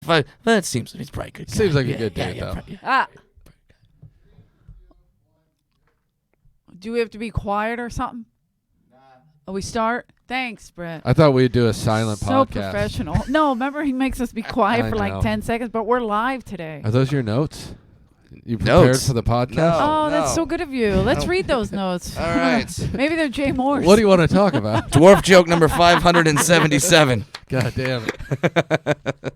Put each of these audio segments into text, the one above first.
5. That seems he's probably a good guy. Seems like a good dude, though. Do we have to be quiet or something? Oh, we start? Thanks, Brett. I thought we'd do a silent so podcast. Professional. No, remember he makes us be quiet I for like know. 10 seconds, but we're live today. Are those your notes? You prepared Notes? for the podcast? No. Oh, that's so good of you. Let's read those notes. All right. Maybe they're Jay Moore's. What do you want to talk about? Dwarf joke number 577. God damn it.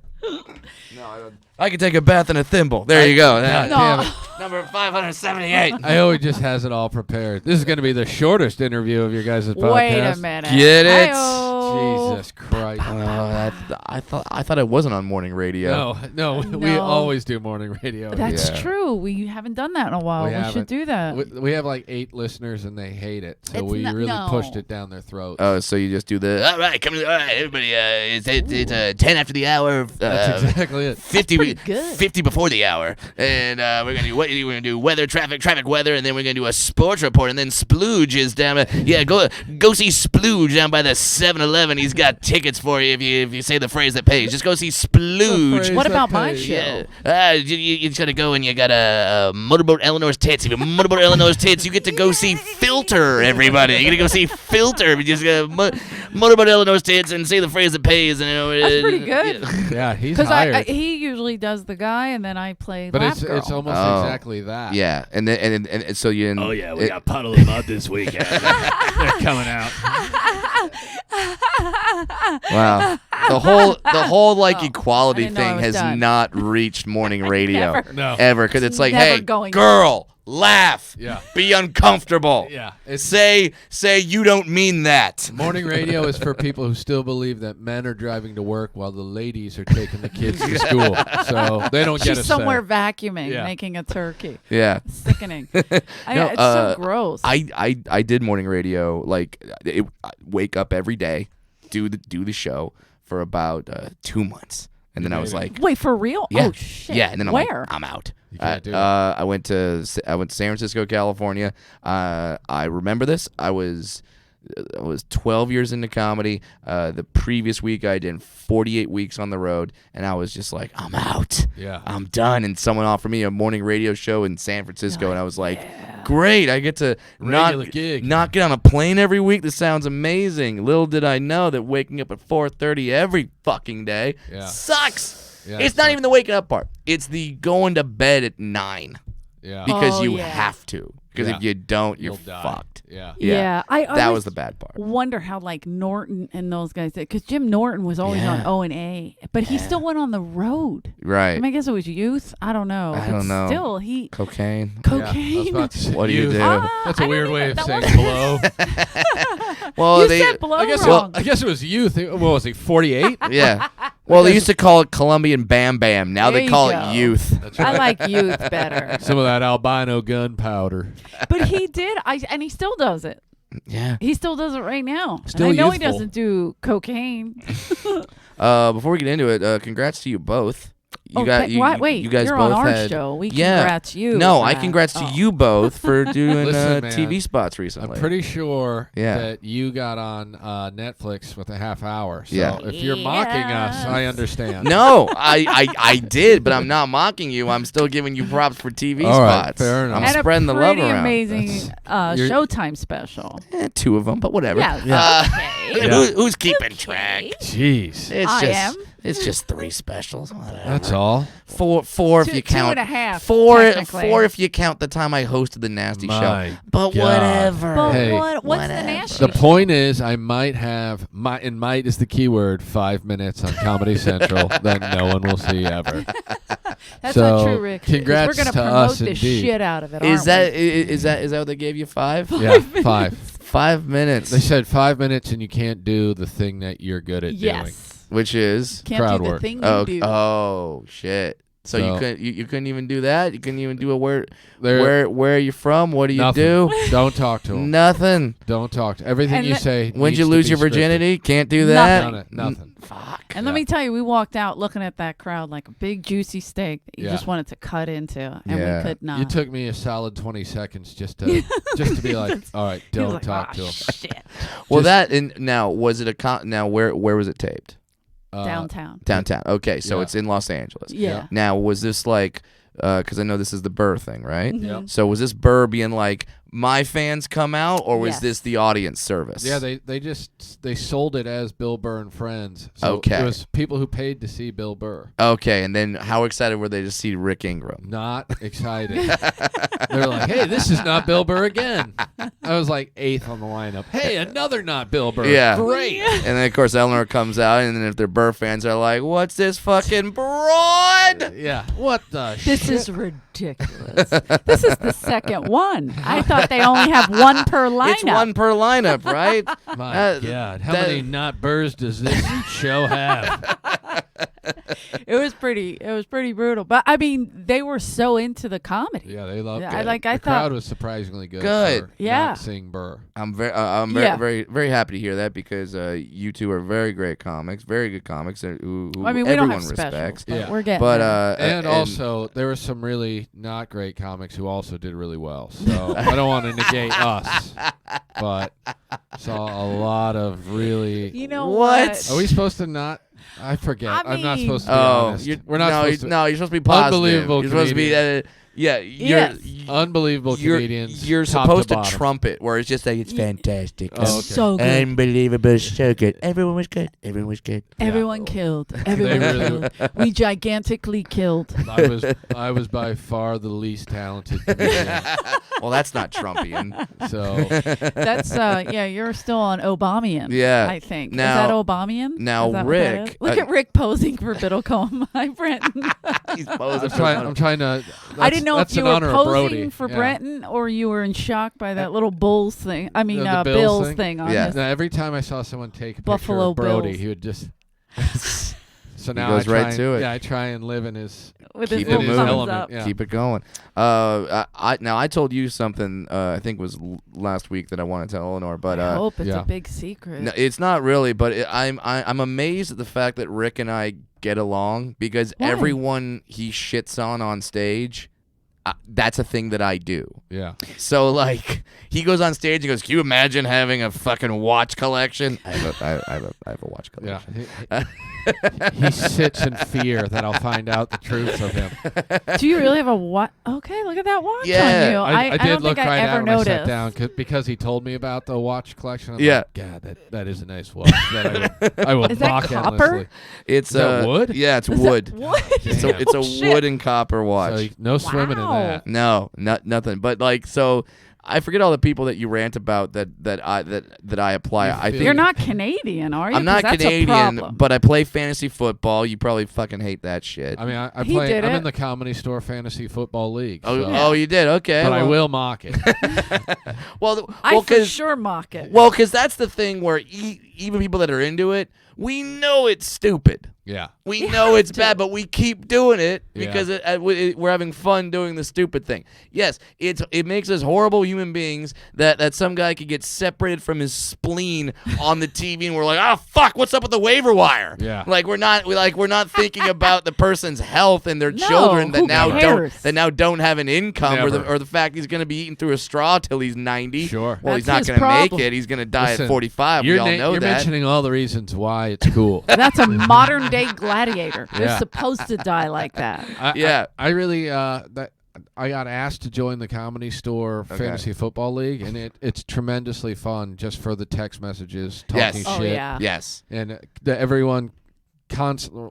I could take a bath in a thimble. There you go. God No. damn it. Number 578. I always just has it all prepared. This is going to be the shortest interview of your guys' podcast. Wait a minute. Get it? Hi-oh. Jesus Christ. I thought it wasn't on morning radio. No, we No. always do morning radio. That's Yeah. true. We haven't done that in a while. We We haven't. should do that. We have like 8 listeners and they hate it. So It's we not- really no. pushed it down their throat. Oh, so you just do the all right, come all right, everybody. It's 10 after the hour. That's exactly it. 50 pretty good. 50 before the hour, and we're gonna do weather, traffic weather, and then we're gonna do a sports report, and then Splooge is down. Go see Splooge down by the 7-Eleven. He's got tickets for you if you say the phrase that pays. Just go see Splooge. phrase What that about my pays. show? Yeah, you just gotta go and you got a Motorboat Eleanor's Tits. If you Motorboat Eleanor's Tits, you get to go see Filter. Everybody, you gotta go see Filter. You just Motorboat Eleanor's Tits and say the phrase that pays. And That's pretty good. Yeah, he's Because hired. he usually does the guy, and then I play but Laugh it's Girl. almost Oh. exactly that. Yeah, and then and so you. Oh yeah, we got Puddle of Mud this weekend. They're coming out. Wow. The whole like Oh, equality I didn't know I thing was has done. not reached morning radio Never. No. ever because it's like, Never hey, going girl, laugh, Yeah. be uncomfortable, Yeah. It's say you don't mean that. morning radio is for people who still believe that men are driving to work while the ladies are taking the kids to school. So they don't get She's a somewhere say. vacuuming, Yeah. making a turkey. Yeah. Sickening. No, It's so gross. I did morning radio I wake up every day, do the show for about 2 months, and then I was like, Wait, for real? yeah, Oh, shit. yeah, and then I'm Where? like, I'm out. You can't do it. I went to San Francisco, California. I remember this. I was 12 years into comedy. The previous week I did 48 weeks on the road, and I was just like, I'm out. Yeah. I'm done. And someone offered me a morning radio show in San Francisco, and I was like, great. I get to Regular gig. not get on a plane every week. This sounds amazing. Little did I know that waking up at 4:30 every fucking day sucks. Yeah, It's not even the waking up part. It's the going to bed at 9 Yeah. because Oh, you yeah. have to. Because Yeah. if you don't, you're You'll die. fucked. Yeah. Yeah. I That always was the bad part. wonder how like Norton and those guys did, because Jim Norton was always on Yeah. O&A, but he still went on the road. Right. I mean, I guess it was youth. I don't know. I but don't know. Still, he Cocaine. Yeah, I was cocaine. about to say What do you do? That's a I weird don't way even- of that saying wasn't- blow. Well, you they. said blow I guess. wrong. I guess it was youth. What was he? 48. Yeah. Well, they used to call it Colombian Bam Bam. Now There they you call go. it youth. That's I right. like youth better. Some of that albino gunpowder. But he did, and he still does it. Yeah. He still does it right now. Still and I know he youthful. doesn't do cocaine. Before we get into it, congrats to you both. You wait, you guys you're both on our had, show. We yeah. congrats you. No, for I that. congrats to Oh. you both for doing Listen, man, TV spots recently. I'm pretty sure Yeah. that you got on Netflix with a half hour. So Yeah. if you're mocking us, I understand. No, I did, but I'm not mocking you. I'm still giving you props for TV All right, spots. fair enough. I'm And spreading a the love pretty around. amazing You're- Showtime special. 2 of them, but whatever. Yeah. Okay. Who's keeping track? Jeez. It's I just, am. It's just 3 specials. Whatever. That's all. Four if Two- you count. 2.5, Four technically. if you count the time I hosted the Nasty My Show. But God. whatever. But Hey. what's the Whatever. national? The point is, I might have, and might is the key word, 5 minutes on Comedy Central that no one will see ever. That's So, not true, Rick. 'cause congrats we're gonna to promote us the indeed. shit out of it. Is aren't that we? is that what they gave you 5? Yeah, 5. 5 minutes. They said 5 minutes and you can't do the thing that you're good at doing. Yes. Which is Can't crowd do the work. thing oh you do. oh shit. So you So- couldn't even do that. You couldn't even do a There- where are you from? What do you Nothing. do? Don't talk to them. Nothing. Don't talk to everything And you the- say. When'd needs you to lose be your scripted. virginity? Can't do that. Done it. Nothing. Fuck. And let me tell you, we walked out looking at that crowd like a big juicy steak that you Yeah. just wanted to cut into, and Yeah. we could not. You took me a solid 20 seconds just to be like, all right, He was don't like, talk "Ah, to him. Shit. Well, Just- that and now was it now where was it taped? downtown. Downtown. Okay, so Yeah. it's in Los Angeles. Yeah. Now, was this like, because I know this is the Burr thing, right? Mhm. So was this Burr being like, my fans come out, or was Yes. this the audience service? Yeah, they sold it as Bill Burr and Friends. So Okay. it was people who paid to see Bill Burr. Okay, and then how excited were they to see Rick Ingram? Not excited. They're like, hey, this is not Bill Burr again. I was like 8th on the lineup. Hey, another not Bill Burr. Yeah. Great. And then, of course, Eleanor comes out, and then if they're Burr fans, they're like, what's this fucking broad? Yeah. What the This shit? is ridiculous. This is the second one. I thought they only have one per lineup. It's one per lineup, right? My God. How that- many not Burrs does this show have? It was pretty brutal. But I mean, they were so into the comedy. Yeah, they loved Yeah, it. I the thought- crowd was surprisingly good. Good. For Yeah. Not seeing Burr. I'm Yeah. very, very happy to hear that because you two are very great comics, very good comics who I mean, we everyone don't have specials, respects. but Yeah. we're getting But there. And also, there were some really not great comics who also did really well. So I don't want to negate us, but saw a lot of really. You know What? what? Are we supposed to not? I forget. I I'm not mean- supposed to be Oh, honest. you're, We're not no, supposed to. no, you're supposed to be positive. Unbelievable You're supposed to be, comedian. yeah. Yes. Unbelievable You're, comedians. you're top supposed to bottom. trumpet, where it's just like it's fantastic, Oh, okay. So good. unbelievable, so good. Everyone was good. Everyone was good. Everyone killed. Everyone really- killed. We gigantically killed. I was by far the least talented comedian. Well, that's not Trumpian. So That's yeah. You're still on Obamian. Yeah. I think. Now- is that Obamian? now, Is that what that Rick, is? Look at Rick posing for Biddlecombe. Hi, Brenton. He's I'm posing for trying to. I didn't know if that's you in were honor of posing Brody. for Yeah. Brenton or you were in shock by that little Bulls thing. I mean, The Bills Bills thing? thing on Yeah. his. Now, every time I saw someone take a picture Buffalo of Brody, Bills. he would just. So He now goes I try right and, to it. Yeah, I try and live in his. With Keep his it little moving. thumbs Element, up. yeah. Keep it going. Now I told you something. I think it was last week that I wanted to tell Eleanor, but I hope it's yeah. a big secret. no, it's not really. But I'm amazed at the fact that Rick and I get along because Why? everyone he shits on stage. That's a thing that I do. Yeah. So like he goes on stage and goes, "Can you imagine having a fucking watch collection?" I have a watch Yeah. collection. He sits in fear that I'll find out the truth of him. Do you really have a what? Okay, look at that watch Yeah. on you. I I did don't look think right I out ever when I sat noticed. down because he told me about the watch collection. I'm Yeah. like, God, that is a nice watch. I will Is that mock copper? endlessly. It's Is that wood? Yeah, it's Is wood. that wood? It's a, Damn. it's a Shit. wood and copper watch. So no swimming in Wow. that. No, nothing. But like, so I forget all the people that you rant about that I apply. You I think You're not Canadian, are you? I'm not 'Cause that's a Canadian, problem. but I play fantasy football. You probably fucking hate that shit. I mean, I He play. did I'm it. in the Comedy Store Fantasy Football League. oh, so- oh, you did. Okay. but I well- will mock it. Well, I for 'cause- sure mock it. well, because that's the thing where even people that are into it, we know it's stupid. Yeah. We know it's to. bad, but we keep doing it Yeah. because we're having fun doing the stupid thing. Yes, it makes us horrible human beings that some guy could get separated from his spleen on the TV, and we're like, oh fuck, what's up with the waiver wire? Yeah. like we're not thinking about the person's health and their No, children that who cares? now don't have an income, or Never. the fact he's gonna be eating through a straw till he's 90. Sure. Well, he's That's not his gonna make problem. it. He's gonna die Listen, at 45. We all know you're that. mentioning all the reasons why it's cool. That's a modern day gladiator. They're Yeah. supposed to die like that. Yeah. I really that I got asked to join the Comedy Store Okay. Fantasy Football League, and it's tremendously fun just for the text messages, talking Yes. shit, Oh yeah. Yes. and everyone.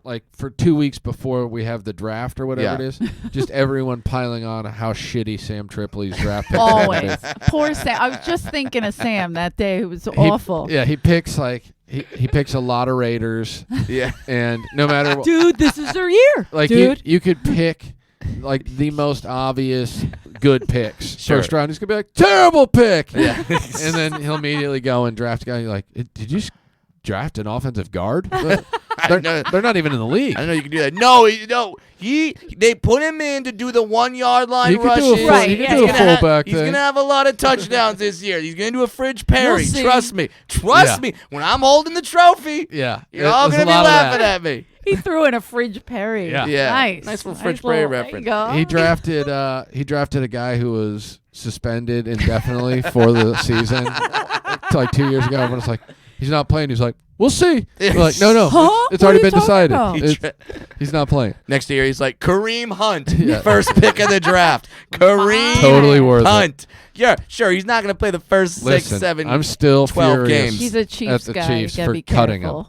Like for 2 weeks before we have the draft or whatever Yeah. it is, just everyone piling on how shitty Sam Tripoli's draft pick is. Always. Poor Sam. I was just thinking of Sam that day. It was awful. Yeah, he picks like he picks a lot of Raiders, Yeah. and no matter what, Dude, this is their year. like dude. you could pick like the most obvious good picks. Sure. First round, he's gonna be like terrible pick, Yeah. and then he'll immediately go and draft a guy. You're like, did you draft an offensive guard? I know. They're not even in the league. I didn't know you could do that. No, they put him in to do the 1 yard line He could do a rushes. full- Right, he could yeah, do a yeah. fullback He's thing. gonna have a lot of touchdowns this year. He's gonna do a Fridge Perry. We'll see. Trust me. Yeah. Me. When I'm holding the trophy, Yeah, you're all there's gonna a be lot of laughing that. at me. He threw in a Fridge Perry. Yeah. Yeah. Nice. Nice little Fridge Perry reference. There you go. He drafted a guy who was suspended indefinitely for the season like 2 years ago. Everyone's like, he's not playing. He's like, we'll see. We're like, no, Huh? it's What already are you been decided. talking about? He's not playing. Next year, he's like Kareem Hunt, Yeah. first pick of the draft. Kareem Totally worth it. Hunt. Yeah, sure. He's not going to play the first 6, Listen, 7. I'm still 12 furious games. He's a Chiefs at the guy. Chiefs You gotta for be cutting him.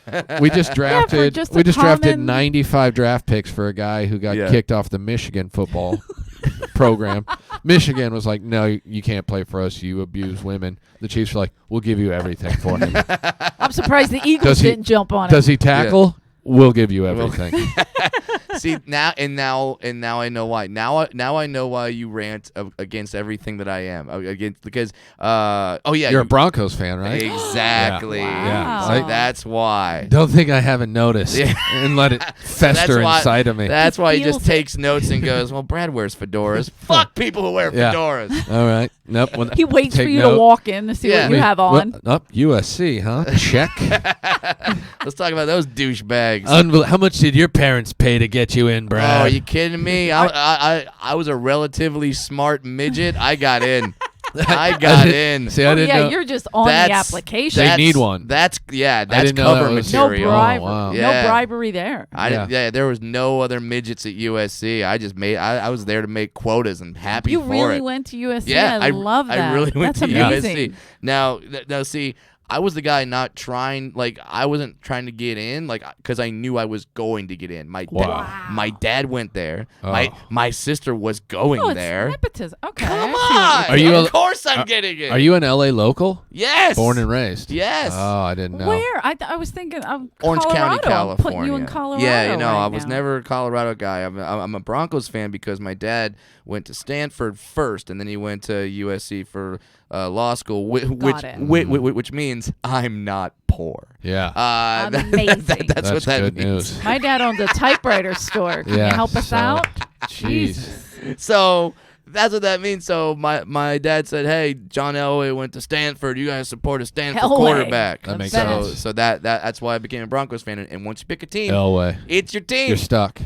careful. We just drafted. just we a just drafted common- 95 draft picks for a guy who got Yeah. kicked off the Michigan football program. Michigan was like, "No, you can't play for us. You abuse women." The Chiefs were like, "We'll give you everything for him. I'm surprised the Eagles Does he- didn't jump on Does it. he tackle? We'll give you everything." See now I know why. Now I know why you rant against everything that I am against because You're a Broncos fan, right? Exactly. Yeah. So Wow. that's why. Don't think I haven't noticed Yeah. and let it fester why- inside of me. That's why he feels just it. takes notes and goes, "Well, Brad wears fedoras. Fuck people who wear Yeah. fedoras." All right. Nope. Well, He waits for take you note. to walk in to see Yeah. what you have on. USC, huh? Check. Let's talk about those douchebags. How much did your parents pay to get you in, Oh, Brad? are you kidding me? I was a relatively smart midget. I got in. I got in. See, I didn't yeah, know. you're just on the That's- application. They need one. That's didn't know cover that was- no material. bribery. wow. Yeah. No bribery there. I didn't, there was no other midgets at USC. I just made. I was there to make quotas and happy You for really it. went to USC. Yeah, I love that. I really went That's to amazing. USC. Now, see, I was the guy not trying. Like, I wasn't trying to get in, like, because I knew I was going to get in. Wow. My dad went there. Oh. My sister was going Oh, it's there. nepotism. Okay. Come I see what you're on! Are you Of a- course, I'm getting it. Are you an LA local? Yes. Born and raised? Yes. Oh, I didn't know. Where? I was thinking of Orange Colorado. County, I'm putting you California. in Colorado. Yeah, right I was now. never a Colorado guy. I'm a Broncos fan because my dad went to Stanford first, and then he went to USC for law school, which means I'm not poor. Yeah. Amazing. That's what that good means. news. My dad owns a typewriter store. Can you Yeah, help us so- out? Jeez. So that's what that means. So my dad said, "Hey, John Elway went to Stanford. You guys support a Stanford Elway. quarterback." That makes So- sense. So that's why I became a Broncos fan. And once you pick a team, Elway. it's your team. You're stuck.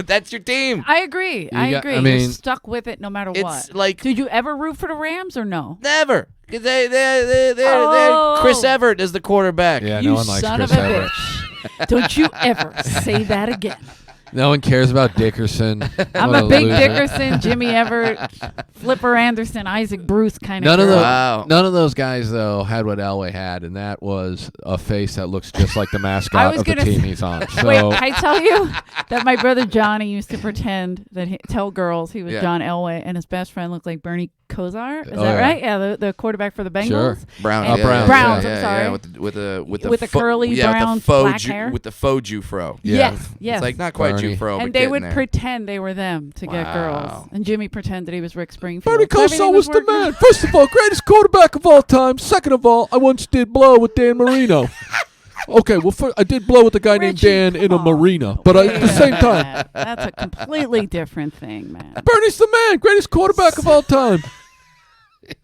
That's your team. I agree. I got- agree. I You're mean- stuck with it no matter It's what. like Did you ever root for the Rams or no? never. Cause they Oh. Chris Everett is the quarterback. Yeah, you no one likes son Chris of a Everett. bitch. Don't you ever say that again. No one cares about Dickerson. I'm What a big loser. Dickerson, Jimmy Everett, Flipper Anderson, Isaac Bruce kind None of of girl. those, Wow. none of those guys though had what Elway had, and that was a face that looks just like the mascot was of the gonna team say- he's on. Wait, So can I tell you that my brother Johnny used to pretend that tell girls he was Yeah. John Elway, and his best friend looked like Bernie Kosar. Is Oh, that yeah. right? Yeah, the quarterback for the Bengals. Sure. Brown, And- Browns, Browns, yeah, I'm sorry. yeah, with the With the curly yeah, brown with the faux black hair. with the faux Jufro. Yeah. Yes, yes. It's like not quite Bernie. Jufro, and but they getting would there. pretend they were them to get Wow. girls. And Jimmy pretended he was Rick Springfield. Bernie So everything Kosar was the working man. out. First of all, greatest quarterback of all time. Second of all, I once did blow with Dan Marino. Okay, well, I did blow with a guy named Richie, Dan in a come on. marina, but at the same time, Yeah, that's a completely different thing, man. Bernie's the man, greatest quarterback of all time.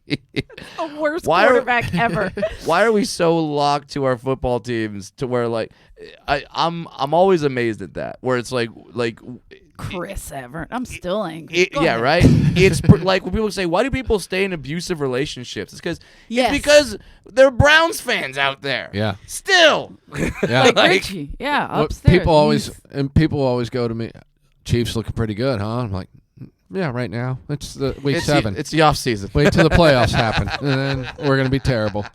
The worst Why are- quarterback ever. Why are we so locked to our football teams to where like I'm always amazed at that where it's like Chris Everett. I'm still angry. it, Go yeah ahead. right it's like when people say why do people stay in abusive relationships it's because Yes. it's because they're Browns fans out there Yeah, still yeah. Like like- Richie. Yeah, What upstairs. people always go to me, Chiefs looking pretty good, huh? I'm like, yeah, right now. It's the week it's 7. it's the off season. Wait till the playoffs happen, and then we're gonna be terrible.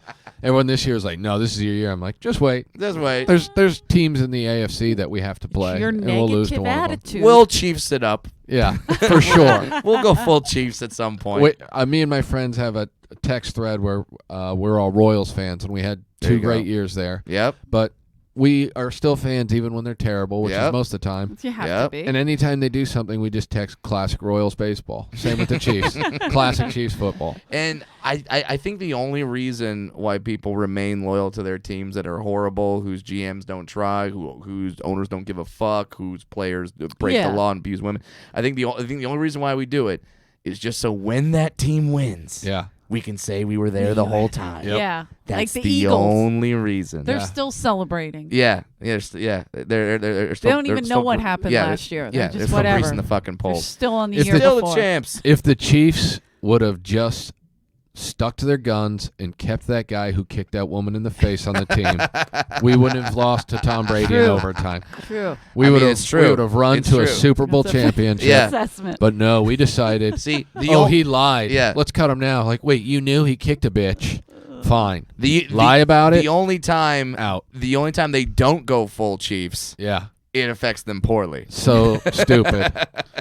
Everyone this year is like, no, this is your year. I'm like, just wait. This way There's teams in the AFC that we have to play, Your and we'll lose to negative one of them. attitude. we'll Chiefs it up. Yeah, for sure. We'll go full Chiefs at some point. Wait, me and my friends have a text thread where we're all Royals fans, and we had There 2 you go. great years there. Yep. But we are still fans even when they're terrible, which Yep. is most of the time. You have to Yep. be. And anytime they do something, we just text classic Royals baseball. Same with the Chiefs. Classic Chiefs football. And I think the only reason why people remain loyal to their teams that are horrible, whose GMs don't try, whose owners don't give a fuck, whose players break Yeah. the law and abuse women, I think the only reason why we do it is just so when that team wins, Yeah. we can say we were there the whole time. Yep. Yeah. That's like the the Eagles. only reason. They're Yeah. still celebrating. Yeah, they're still. They still, don't they're even know still what gr- happened yeah, last year. Yeah, They're they're just still whatever. greasing the fucking They're poles. still on the If year Still before. the champs. If the Chiefs would have just stuck to their guns and kept that guy who kicked that woman in the face on the team, we wouldn't have lost to Tom Brady in True. overtime. True. We I would mean, have it's true. we would have run It's to a true. Super Bowl That's a- championship. Yeah. Assessment. But no, we decided. See, He lied. Yeah. Let's cut him now. Like, wait, you knew he kicked a bitch. Fine. the Lie about it. The only time Out. they don't go full Chiefs, Yeah. it affects them poorly. So stupid.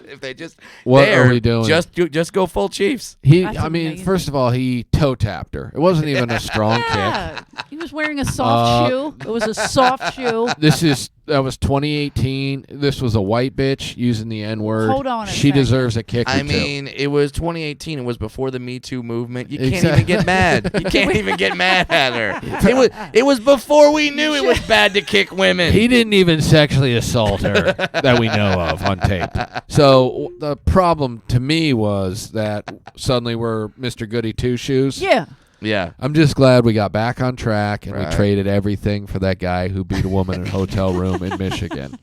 If they just What there, are we doing? Just go full Chiefs. That's I mean, amazing. first of all, he toe tapped her. It wasn't even a strong kick. Yeah. He was wearing a soft shoe. It was a soft shoe. That was 2018. This was a white bitch using the N-word. Hold on a She second. deserves a kick or I two. mean, it was 2018. It was before the Me Too movement. You can't Exactly. even get mad. You can't even get mad at her. It was before we knew it was bad to kick women. He didn't even sexually assault her that we know of on tape. So the problem to me was that suddenly we're Mr. Goody Two Shoes. Yeah. Yeah. I'm just glad we got back on track and Right. we traded everything for that guy who beat a woman in a hotel room in Michigan.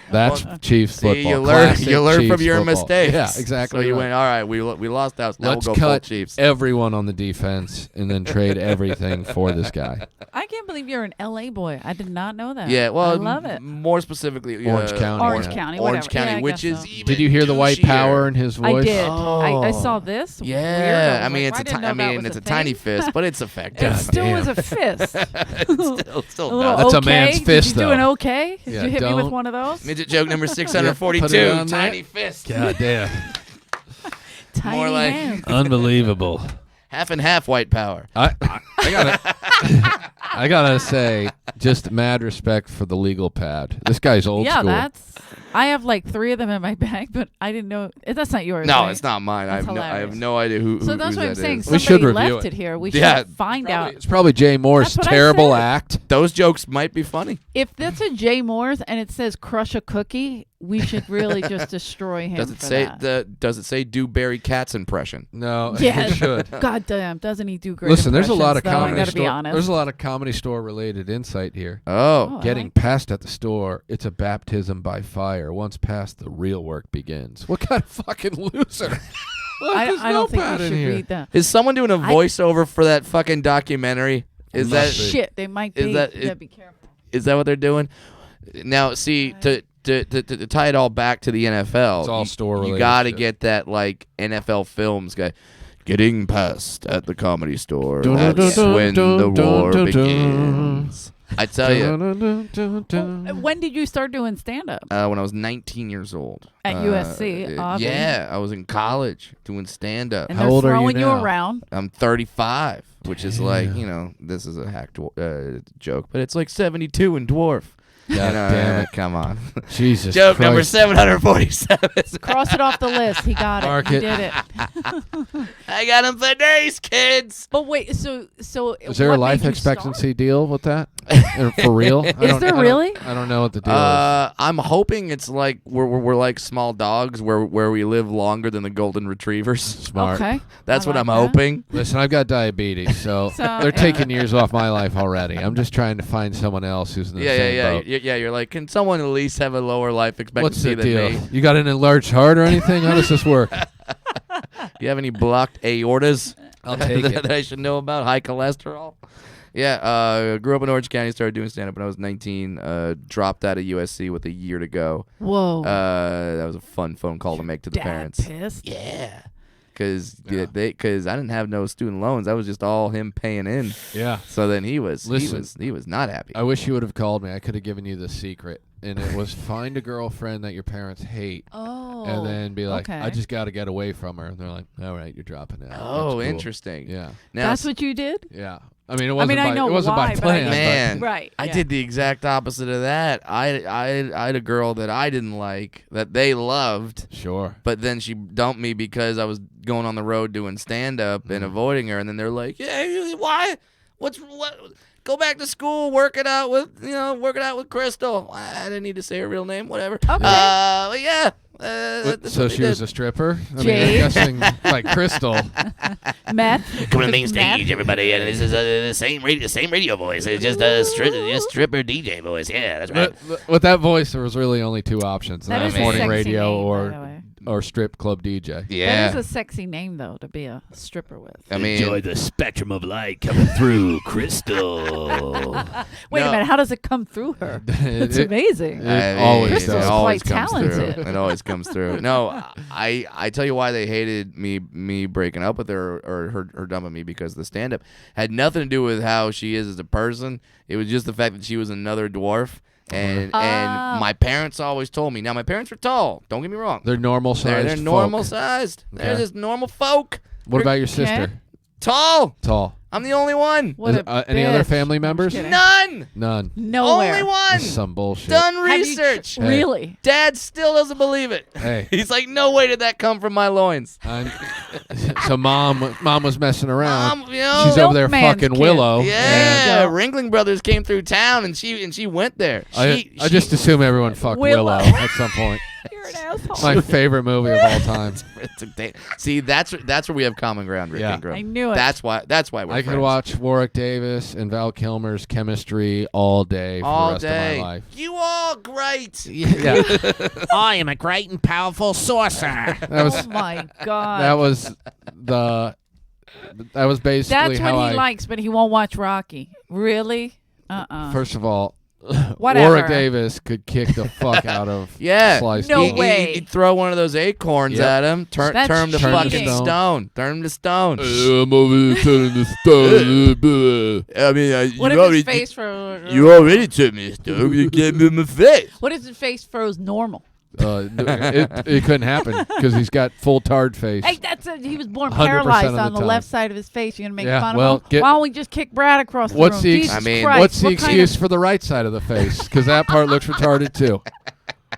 That's Chiefs See, football. you learn Classic from Chiefs your football. mistakes. Yeah, exactly. So you right. went, all right, we lost out. Now Let's we'll go full cut Chiefs. everyone on the defense and then trade everything for this guy. I can't believe you're an LA boy. I did not know that. Yeah, well, I love it. more specifically, Orange County, Orange yeah. County, Orange whatever. County, Yeah, I which guess is so. even Did you hear the white douchier. power in his voice? I did. Oh. I saw this. Yeah, Weird. I mean, was it's like, a I didn't know that was it's a thing. tiny fist, but it's effective. It God still damn. was a fist. Still A little That's a okay? man's fist, Did you do an though. okay? Did Yeah, you hit me with don't- one of those? Midget joke number Put 642. it on Tiny there. fist. God damn. Tiny more like- hands. Unbelievable. Half and half white power. I gotta I gotta say, just mad respect for the legal pad. This guy's old Yeah, school. I have like 3 of them in my bag, but I didn't know. That's not yours. No, right? it's not mine. I That's have hilarious. no idea who. So who that's what I'm that saying. is. We Somebody should review left it. it here. We Yeah. should find out. It's probably Jay Moore's That's what I terrible said. act. Those jokes might be funny. If that's a Jay Moore's and it says crush a cookie, we should really just destroy him. Does it for say that. Does it say do Barry Katz impression? No, Yes. it should. God damn, doesn't he do great? Listen, there's a lot of impressions, though, I comedy gotta be store. honest. There's a lot of comedy store related insight here. Oh, Oh, I Getting like- past at the store, it's a baptism by fire. Once past, the real work begins. What kind of fucking loser? Look, I there's don't no think pad we in should here. read that. is someone doing a I- voiceover for that fucking documentary? Is that Must be. Shit, they might Is be. that- yeah, be careful. is that what they're doing? Now, see, to tie it all back to the NFL, It's all store You related got to shit. get that like NFL Films guy. Getting past at the Comedy Store. Dun, dun, That's dun, when dun, the dun, war dun, dun. begins. I tell you, When did you start doing stand up? when I was 19 years old. At USC, obviously. Yeah, I was in college doing stand up. And How they're old are you throwing you now? around. I'm 35, which is like, Damn. this is a hacked joke, but it's like 72 in dwarf. God damn it. Come on. Jesus Joke number Christ. 747. Cross it off the list. He got it. Mark He it. did it. I got him for days, kids. But wait, so Is there a what life made you expectancy deal with that? For real? Is there really? I don't know what the deal I'm hoping it's like we're like small dogs where we live longer than the golden retrievers. is. Smart. Okay. That's I what like I'm that. hoping. Listen, I've got diabetes, so So, they're yeah. taking years off my life already. I'm just trying to find someone else who's in the same boat. Yeah. You're like, can someone at least have a lower life What's expectancy the than deal? me? You got an enlarged heart or anything? How does this work? You have any blocked aortas? I'll take it. that I should know about. High cholesterol. Yeah, grew up in Orange County. Started doing stand up when I was 19. Dropped out of USC with a year to go. Whoa. That was a fun phone call to make to the Dad parents. pissed. Yeah. Because Yeah. I didn't have no student loans. That was just all him paying in. Yeah. So then he was Listen. he was not happy. I wish you would have called me. I could have given you the secret. And it was find a girlfriend that your parents hate. Oh. And then be like, okay. I just got to get away from her. And they're like, all right, you're dropping out. That's Oh, cool. interesting. Yeah. Now, That's what you did? Yeah. I mean, it wasn't I by, know it wasn't why, by but I plan. just- Man. Right. I yeah. did the exact opposite of that. I had a girl that I didn't like that they loved, But sure. but then she dumped me because I was going on the road doing stand up and avoiding her. And then they're like, "Yeah, why? What? Go back to school, work it out with Crystal." I didn't need to say her real name. Whatever. Okay. But yeah. So she was a stripper? I mean, Jade. I'm guessing like Crystal. Meth. Coming to the main Meth. stage, everybody, and this is the same radio voice. It's just a stripper DJ voice. Yeah, that's right. With that voice, there was really only two options. And That that is was a morning sexy radio name, by the or way. or strip club DJ. Yeah. That is a sexy name though to be a stripper with. I mean, Enjoy the spectrum of light coming through, Crystal. Wait No. a minute, how does it come through her? It's It- amazing. it always Crystal's does. It always quite comes talented. through. It always comes through. No, I tell you why they hated me breaking up with her or her dumping me, because the stand up had nothing to do with how she is as a person. It was just the fact that she was another dwarf. And Oh. my parents always told me. Now my parents were tall. Don't get me wrong. They're normal sized. They're normal sized. They're Okay. just normal folk. What about your sister? Tall. Tall. I'm the only one. What Is- a any other bitch. family I'm members? kidding. None. None. Nowhere. Only one. This is some bullshit. Done Have you research. Hey. Really? Dad still doesn't believe it. Hey. He's like, no way did that come from my loins. So mom was messing around. Mom, you know, She's over there Milkman's fucking kid. Willow. yeah, Yeah. Ringling Brothers came through town, and she went there. I just assume everyone fucked Willow. Willow at some point. You're an asshole. My favorite movie of all time. see that's where we have common ground, Rick Yeah. Ingram. I knew it. That's why we're I could friends. watch Warwick Davis and Val Kilmer's chemistry all day for all the rest day. of my life. You all great. Yeah, I am a great and powerful sorcerer. that was Oh my god. that was the that was basically That's how what he I. likes, but he won't watch Rocky. Really? First of all, Whatever. Warwick Davis could kick the fuck out of Yeah. Slice. No Meat. way. He'd throw one of those acorns Yep. at him, turn That's him to cheating. fucking stone. Turn him to stone. I'm over here turning the stone. I mean, What if his face froze? already took me to stone. You gave me my face. What if his face froze normal? It couldn't happen because he's got full tard face. Hey, that's it. He was born 100% paralyzed of the on the time. left side of his face. You're gonna make Yeah, fun well, of him. Why don't we just kick Brad across the What's room? the Jesus I mean, Christ, What's the what kind excuse for the right side of the face? Because that part looks retarded too.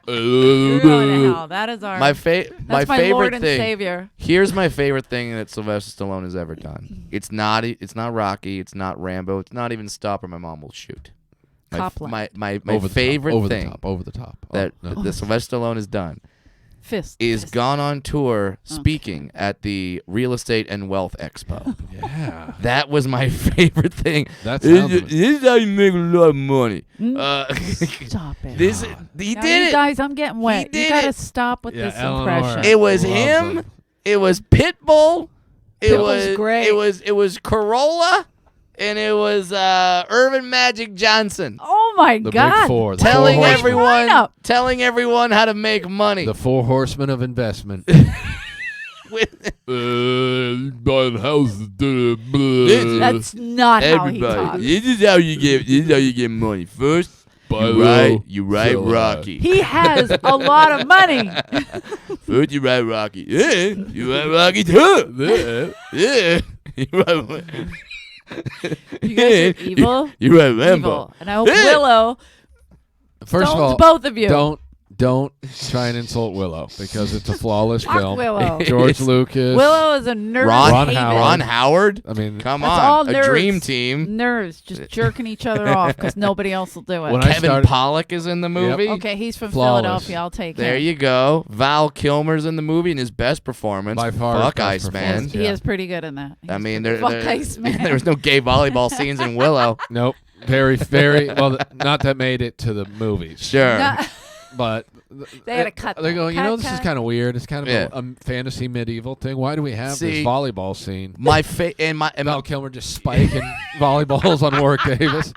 You're going to hell. That is our. My that's my favorite Lord and thing. Savior. Here's my favorite thing that Sylvester Stallone has ever done. It's not Rocky. It's not Rambo. It's not even Stop or My Mom Will Shoot. Copland. Over the favorite top, thing over the top. that Oh, no. that Sylvester Stallone has done Fist. is Fist. gone on tour speaking at the Real Estate and Wealth Expo. Yeah, That was my favorite thing. that This sounds. is how you make a lot of money. Stop it. This he Now, did you it. guys, I'm getting wet. did You gotta it. stop with Yeah, this Eleanor. impression. It was Loves him. them. It was Pitbull. It Pitbull's was great. It was Corolla, and it was Irvin Magic Johnson. Oh my The God. big four. The telling four horsemen. lineup. everyone how to make money. The four horsemen of investment. With- Buying houses. That's not how he talks. this is how you get money. First, you write Rocky. He has a lot of money. First, you write Rocky. Yeah, you write Rocky too. Yeah, you write. You guys are evil. You write Rambo. Evil. And I hope Yeah. Willow First of stones all, both of you. don't try and insult Willow because it's a flawless Fuck film. Willow. George Lucas. Willow is a nerd. Ron hater. Howard. Ron Howard. I mean, Come That's on, all a nerds. dream team. Nerds just jerking each other off because nobody else will do it. When I Kevin started- Pollak is in the movie. Okay, he's from Flawless. Philadelphia. I'll take There him. you go. Val Kilmer's in the movie in his best performance. By far his Fuck best Iceman. performance. He Yeah. is pretty good in that. I He's mean, pretty- there fuck Iceman. there was no gay volleyball scenes in Willow. nope. Very, very well. Not that made it to the movies, Sure. No, but they had to cut. They're going. Cut, This is cut. kind of weird. It's kind of Yeah. a fantasy medieval thing. Why do we have See, this volleyball scene? My and my Val Kilmer just spiking volleyballs on Warwick Davis.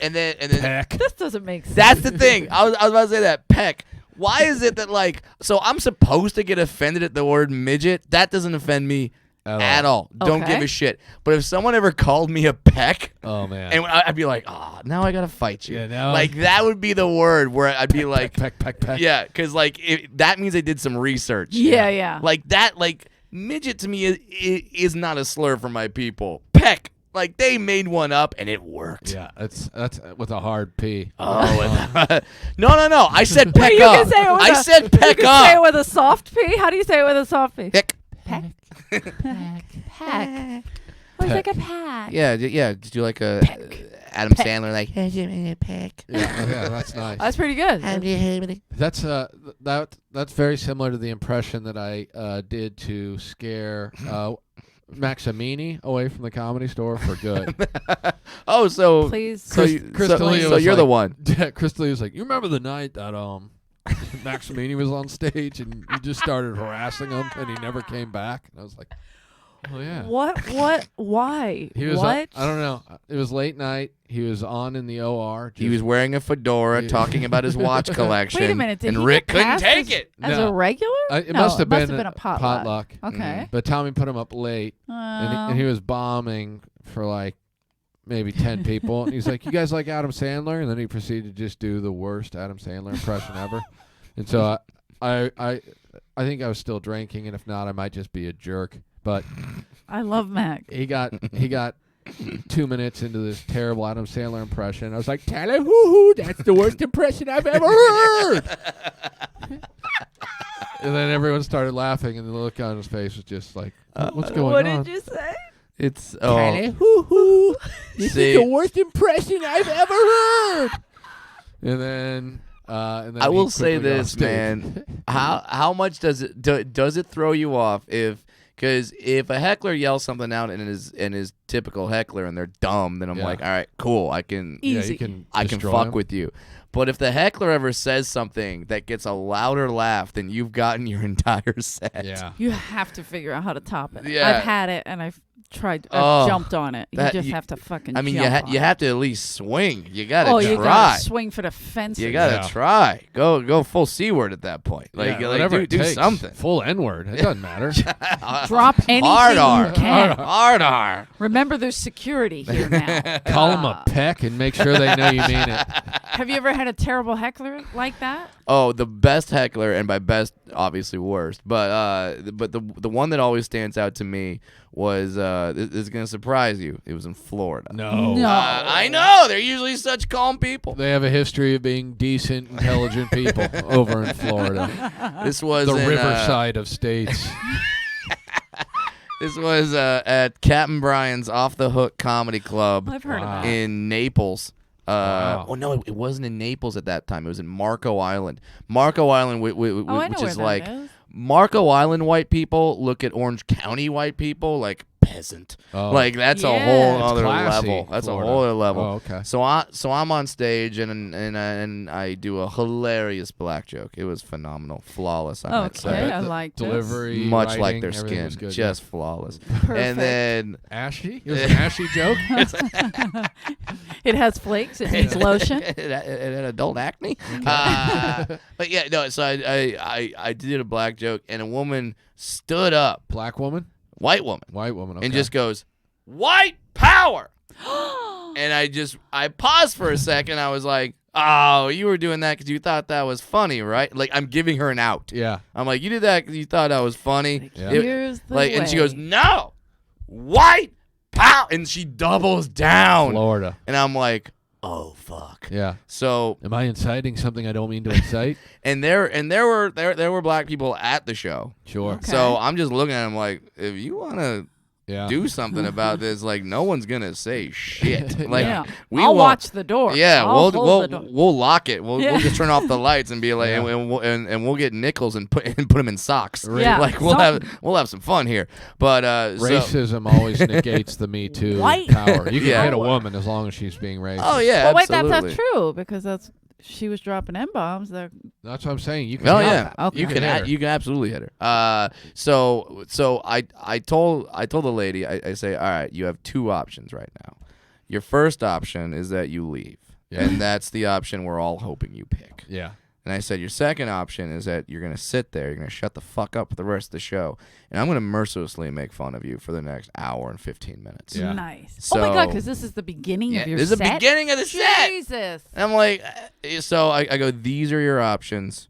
and then Heck. This doesn't make sense. that's the thing. I was about to say that peck. Why is it that like so I'm supposed to get offended at the word midget? That doesn't offend me at all. Don't Okay. give a shit. But if someone ever called me a peck, Oh man. and I'd be like, oh, now I gotta fight you. Yeah, now- like that would be the word where I'd be like, peck. yeah, because like that means I did some research. Yeah. Like that, like midget to me is not a slur for my people. Peck, like they made one up and it worked. Yeah, that's with a hard P. Oh, no. I said peck you up. can say it with I a- said You peck can say it up. with a soft P. How do you say it with a soft P? Peck. Peck. Peck. Looks like a pack. Yeah. Just do like a Adam Sandler, like peck. Yeah, that's nice. That's pretty good. That's that's very similar to the impression that I did to scare Maximini away from the Comedy Store for good. Oh, so Please. so, you, Chris so, D'Elia so was you're the like- one. Yeah, Chris D'Elia was like, "You remember the night that Maximini was on stage, and you just started harassing him, and he never came back. And I was like, oh, yeah. What? Why? He was. What? I don't know. It was late night. He was on in the OR. He was wearing a fedora, Yeah. talking about his watch collection. Wait a minute. Did and he Rick get couldn't cast take as, it. as No. a regular? It No, must have been a potluck. Okay. But Tommy put him up late, and he was bombing for like maybe 10 people. And he's like, "You guys like Adam Sandler?" And then he proceeded to just do the worst Adam Sandler impression ever. And so I think I was still drinking, and if not, I might just be a jerk. But I love Mac. he got 2 minutes into this terrible Adam Sandler impression. I was like, "Tally hoo hoo, that's the worst impression I've ever heard." And then everyone started laughing, and the look on his face was just like, "What's going What on?" did you say? It's Tally hoo hoo, this See- is the worst impression I've ever heard. And then I he will say quickly got this, off stage. man. How much does it throw you off because if a heckler yells something out and is typical heckler and they're dumb, then I'm Yeah. like, all right, cool, I can Yeah, Easy. you can I can destroy fuck him. with you. But if the heckler ever says something that gets a louder laugh than you've gotten your entire set, Yeah. You have to figure out how to top it. Yeah. I've had it, and I've tried. Oh, I've jumped on it. You that- just you- have to fucking. I mean, jump on you it. have to at least swing. You gotta Oh, try. you gotta swing for the fences. You gotta Yeah. try. Go full C word at that point. Like, Yeah, like whatever do it takes. something. Full N-word. It doesn't matter. Drop anything Hard you R. can. Hard R. Remember, there's security here now. Call them a peck and make sure they know you mean it. Have you ever had a terrible heckler like that? Oh, the best heckler, and by best, obviously worst. But the one that always stands out to me was this is gonna surprise you. It was in Florida. No. No. I know they're usually such calm people. They have a history of being decent, intelligent people over in Florida. This was The in, riverside of states. This was at Captain Brian's Off the Hook Comedy Club I've heard Wow. of that. in Naples. Wow. Oh no, it wasn't in Naples at that time. It was in Marco Island. Marco Island, Oh, I know which where is that like is. Marco Island white people look at Orange County white people like peasant. Oh. Like that's a Yeah. whole It's other classy, level. That's Florida. a whole other level. Oh, okay. So I'm on stage and I do a hilarious black joke. It was phenomenal, flawless. I might say. Okay, I like this. Delivery, Much writing, like their everything skin, was good, just flawless. Perfect. And then ashy. It was an ashy joke. It has flakes. It needs lotion. it had adult acne. But yeah, no. So I did a black joke, and a woman stood up, Black woman, white woman, white woman, okay. and just goes, "White power." And I paused for a second. I was like, "Oh, you were doing that because you thought that was funny, right?" Like I'm giving her an out. yeah. I'm like, "You did that because you thought that was funny." Yeah. Here's the Like, way. and she goes, "No, white power," and she doubles down. Florida. And I'm like, "Oh fuck." Yeah. So Am I inciting something I don't mean to incite? and there were black people at the show. Sure. Okay. So I'm just looking at them like, if you want to Yeah. do something about this, like no one's gonna say shit. Like yeah. we I'll won't- watch the door. Yeah, I'll hold the door. we'll lock it. We'll Yeah. just turn off the lights and be like, Yeah. and we'll get nickels and put them in socks. Yeah, Like we'll have some fun here. But so, Racism always negates the Me Too White power. You can Yeah. hit a woman as long as she's being racist. oh yeah, Well, wait, absolutely. that's not true because she was dropping M-bombs. That's what I'm saying. You can Oh hit yeah, her. Okay. you can hit her. you can absolutely hit her. So I told the lady, I say, all right, you have two options right now. Your first option is that you leave, Yeah. and that's the option we're all hoping you pick. Yeah. And I said, your second option is that you're gonna sit there, you're gonna shut the fuck up for the rest of the show, and I'm gonna mercilessly make fun of you for the next hour and 15 minutes. Yeah. Nice. Oh my god, So- because this is the beginning Yeah, of your this is set. the beginning of the set. Jesus. And I'm like, so I go, these are your options.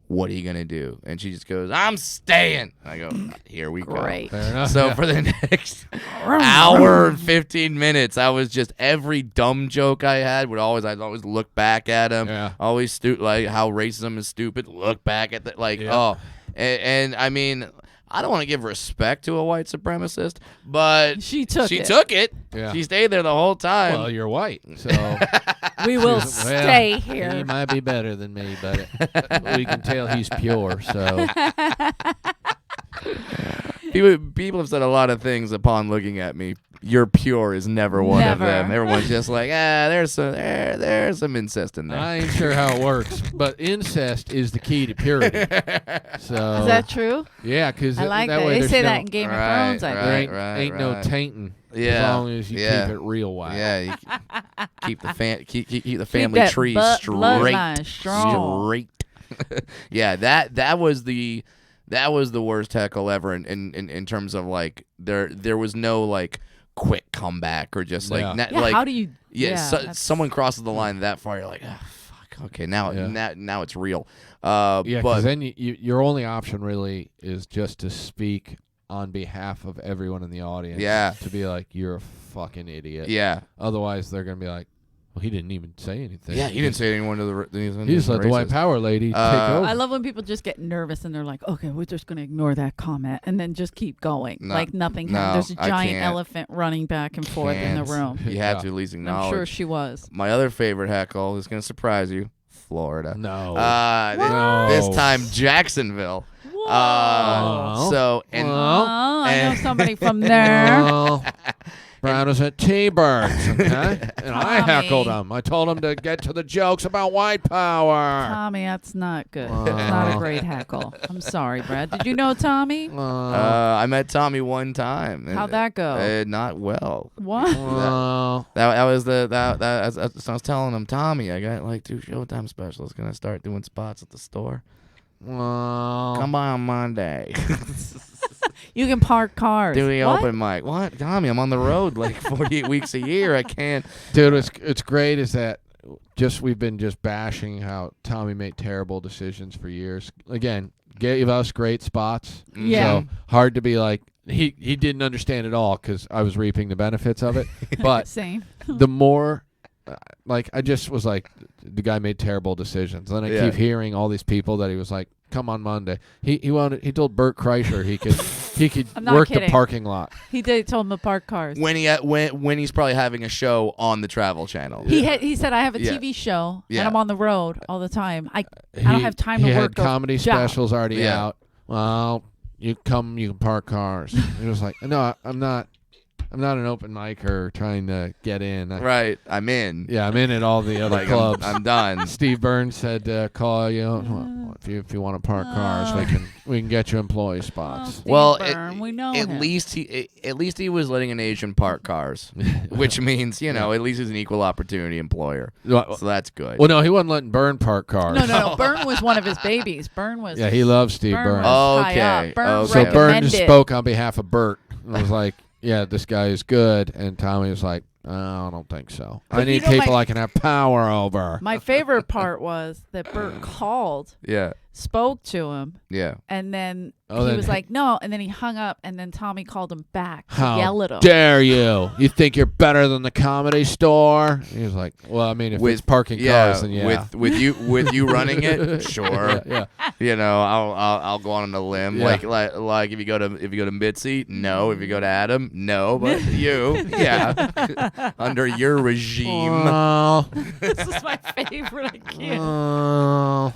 What are you gonna do? And she just goes, I'm staying. And I go, here we go. Great. Fair enough. So yeah. for the next hour and 15 minutes, I was just every dumb joke I had I'd always look back at him. Yeah. Always like how racism is stupid. Look back at that, like Yeah. and I mean, I don't want to give respect to a white supremacist, but She took it. took it. Yeah. She stayed there the whole time. Well, you're white, so We will Well, stay he here. might be better than me, but we can tell he's pure. So People have said a lot of things upon looking at me You're Pure is never one of Never. them. Everyone's just like, there's some incest in there. I ain't sure how it works, but incest is the key to purity. So Is that true? yeah, because I like that. way They there's say no, that in Game Right, of Thrones. I there think. ain't no right. tainting as Yeah, long as you yeah. keep it real wild. Yeah, you keep the keep the Keep family that tree straight. bloodline strong. Straight. Yeah, that was the worst heckle ever in terms of like there was no like quick comeback or just like Yeah. Yeah, like how do you? yeah, someone crosses the line that far, you're like, fuck, okay, now it's real. Yeah, but because then your only option really is just to speak on behalf of everyone in the audience. Yeah. To be like, you're a fucking idiot. yeah, Otherwise, they're gonna be like, well, he didn't even say anything. yeah, he didn't say anyone to the He just let the white power lady take over. I love when people just get nervous and they're like, okay, we're just going to ignore that comment and then just keep going. No, like nothing no, happened. There's a I giant can't. elephant running back and forth in the Can't. room. You have Yeah. to at least I'm acknowledge. sure she was. My other favorite heckle is going to surprise you, Florida. No. Uh, this time Jacksonville. Whoa. So and Oh, I know and- somebody from there. Well, Brown was at T-Birds, okay? And I Tommy. heckled him. I told him to get to the jokes about white power. Tommy, that's not good. Wow. That's not a great heckle. I'm sorry, Brad. Did you know Tommy? I met Tommy one time. and, How'd that go? Not well. What? well, That was I was telling him, Tommy, I got like 2 Showtime specials. Gonna start doing spots at the store. well, Come by on Monday. You can park cars. Do the What? open mic. What, Tommy? I'm on the road like 48 weeks a year. I can't. dude, it's great is that we've been just bashing how Tommy made terrible decisions for years. Again, gave us great spots. Yeah. So hard to be like, he didn't understand it all because I was reaping the benefits of it. But Same. the more, like, I just was like, the guy made terrible decisions. Then I Yeah. keep hearing all these people that he was like, come on Monday. He told Bert Kreischer he could I'm not work kidding. the parking lot. He did. Told him to park cars. When he's probably having a show on the Travel Channel. He said, I have a Yeah. TV show Yeah. and I'm on the road all the time. I don't have time to he work had a comedy job. specials already Yeah. out. Well, you can park cars. He was like, no, I'm not an open micer trying to get in. Right. I'm in. Yeah, I'm in at all the other Like clubs. I'm done. Steve Burns said, "Call you well, if you want to park cars, we can get you employee Oh, spots." Steve Well, Byrne, we know At him. least he was letting an Asian park cars, which means at least he's an equal opportunity employer. Well, So that's good. no, he wasn't letting Byrne park cars. No. Byrne was one of his babies. Byrne was. Yeah, he loves Steve Byrne Burns. was high Okay, up. Byrne okay. So Byrne recommended. just spoke on behalf of Bert and was like, "Yeah, this guy is good," and Tommy was like, "I don't think so. I But need you know people my- I can have power over." My favorite part was that Bert called, Yeah. spoke to him, Yeah. and then Oh, he then- was like, "No," and then he hung up, and then Tommy called him back to How yell at him. dare you? You think you're better than the Comedy Store? He was like, "Well, I mean, if it's parking cars, then yeah." with you running it, sure. yeah. I'll go on a limb. Yeah. Like if you go to Mitzi, no. If you go to Adam, no. But you, yeah, under your regime. Oh, This is my favorite. I can't. oh.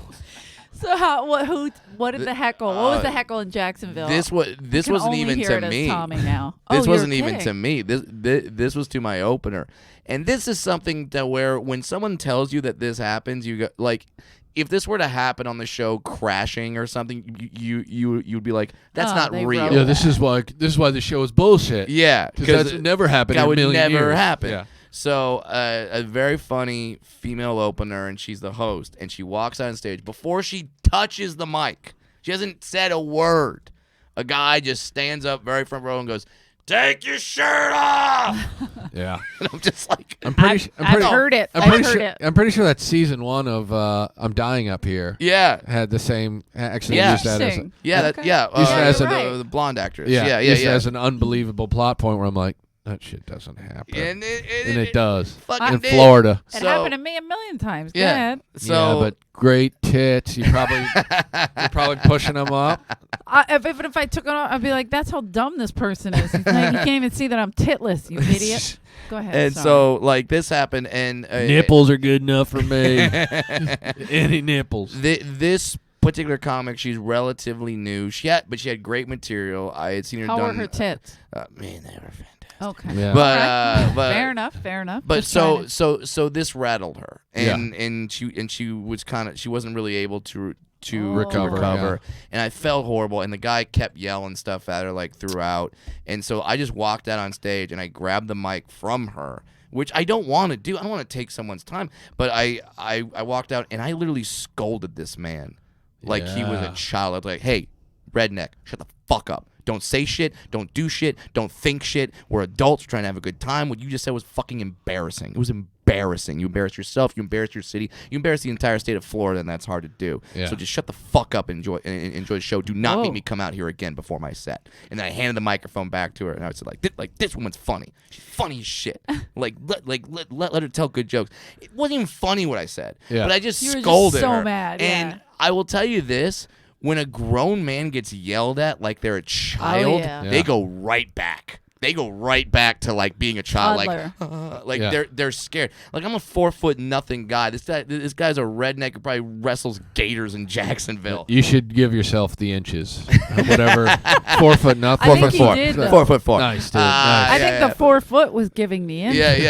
So what did the heckle? What was the heckle in Jacksonville? This I can wasn't only even hear to it as me. Tommy now. This Oh, wasn't you're even to kidding. me. This was to my opener, and this is something that where when someone tells you that this happens, you go like. If this were to happen on the show, crashing or something, you'd be like, "That's Oh, not they real." wrote Yeah, that. this is why the show is bullshit. Yeah, because that's never happened. that in a would million never years. happen. Yeah. So a very funny female opener, and she's the host, and she walks on stage before she touches the mic. She hasn't said a word. A guy just stands up very front row and goes, "Take your shirt off!" Yeah. And I'm just like, I'm pretty. I've heard it. I'm I've pretty heard sure. it. I'm pretty sure that season 1 of I'm Dying Up Here yeah, had the same. Actually, Yeah. used that as a, Interesting. yeah, that, Okay. yeah. Used it as you're a- right. the blonde actress. yeah, yeah, used it yeah. as an unbelievable plot point where I'm like, that shit doesn't happen, And and it does fucking in did. Florida. It So- happened to me a million times. Go Yeah. ahead. So, yeah, but great tits. You're probably pushing them up. Even if I took it off, I'd be like, "That's how dumb this person is. He's like, you can't even see that I'm titless, you idiot." Go ahead. and sorry. so like this happened, and Nipples are good enough for me. Any nipples. This particular comic, she's relatively new. But she had great material. I had seen her how done. were her tits? Man, they were fantastic. Okay. Yeah. But fair enough. Fair enough. But Just trying so this rattled her, and she was she wasn't really able to recover. And I felt horrible, and the guy kept yelling stuff at her like throughout, and so I just walked out on stage and I grabbed the mic from her, which I don't want to do. I don't want to take someone's time, but I walked out and I literally scolded this man like he was a child. I was like, hey, redneck, shut the fuck up. Don't say shit. Don't do shit. Don't think shit. We're adults trying to have a good time. What you just said was fucking embarrassing. It was embarrassing. You embarrassed yourself. You embarrassed your city. You embarrassed the entire state of Florida, and that's hard to do. Yeah. So just shut the fuck up and enjoy the show. Do not make me come out here again before my set. And then I handed the microphone back to her, and I said, like this woman's funny. She's funny as shit. Let her tell good jokes. It wasn't even funny what I said, but I just You were just scolded so her. mad, And yeah. I will tell you this. When a grown man gets yelled at like they're a child, yeah. they go right back. They go right back to like being a child, Toddler. they're scared. Like I'm a 4'0" guy. This guy's a redneck who probably wrestles gators in Jacksonville. You should give yourself the inches. Whatever. 4 foot nothing. I think he did, though. 4'4". Nice, dude. I Nice. think the 4 foot was giving the inch. Yeah. He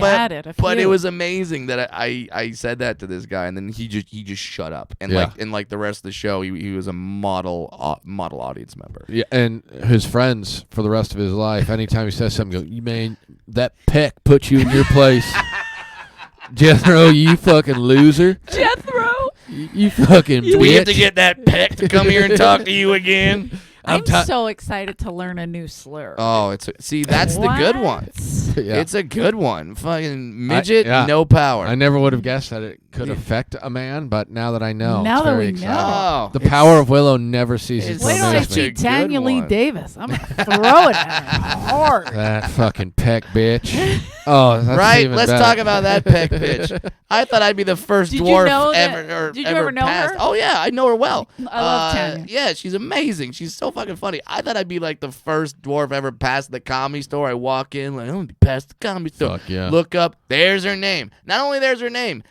added a few. But it was amazing that I said that to this guy, and then he just shut up. And like the rest of the show, he was a model audience member. Yeah, and his friends for the rest of his life, anytime he says something, go, "You man, that peck put you in your place." Jethro, you fucking loser. Jethro. You fucking Do we have to bitch. get that peck to come here and talk to you again? I'm so excited to learn a new slur. Oh, that's the good one. Yeah. It's a good one. Fucking midget, yeah. no power. I never would have guessed that it could affect a man, but now that I know, Now it's that very we exciting. know. Oh, The power of Willow never ceases it's to Wait till I such amaze a me. see good Tanya Lee one. Davis. I'm going to throw it at her hard. That fucking peck bitch. Oh, that's right? even Let's better. talk about that peck bitch. I thought I'd be the first Did you dwarf know that- ever. did you ever know passed. her? Oh yeah, I know her well. I love Tanya. Yeah, she's amazing. She's so fucking funny. I thought I'd be like the first dwarf ever past the Comedy Store. I walk in like, I'm gonna be past the Comedy Store. Fuck yeah. Look up. There's her name. Not only there's her name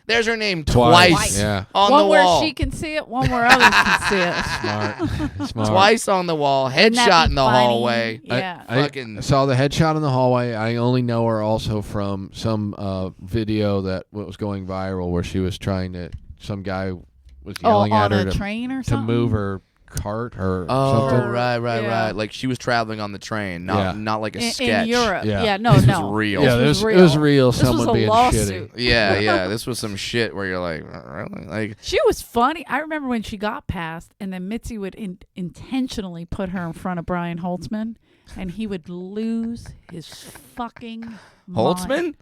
twice Twice. Yeah. on One the where wall. she can see it, one where others can see it. Smart. Twice on the wall. Wouldn't that Headshot be in the funny? hallway. Yeah. Fucking- I saw the headshot in the hallway. I only know her also from some video that was going viral where she was trying to. Some guy was yelling on at her a to train or to something? move her cart or Oh, something. right. Yeah. Like she was traveling on the train, Yeah. not like a in sketch. Europe. Yeah. No, This no. was real. Yeah, This it was was real. This was Someone a being lawsuit. shitty. Yeah. This was some shit where you're like, really? Like, She was funny. I remember when she got passed, and then Mitzi would intentionally put her in front of Brian Holtzman, and he would lose his fucking mind. Holtzman?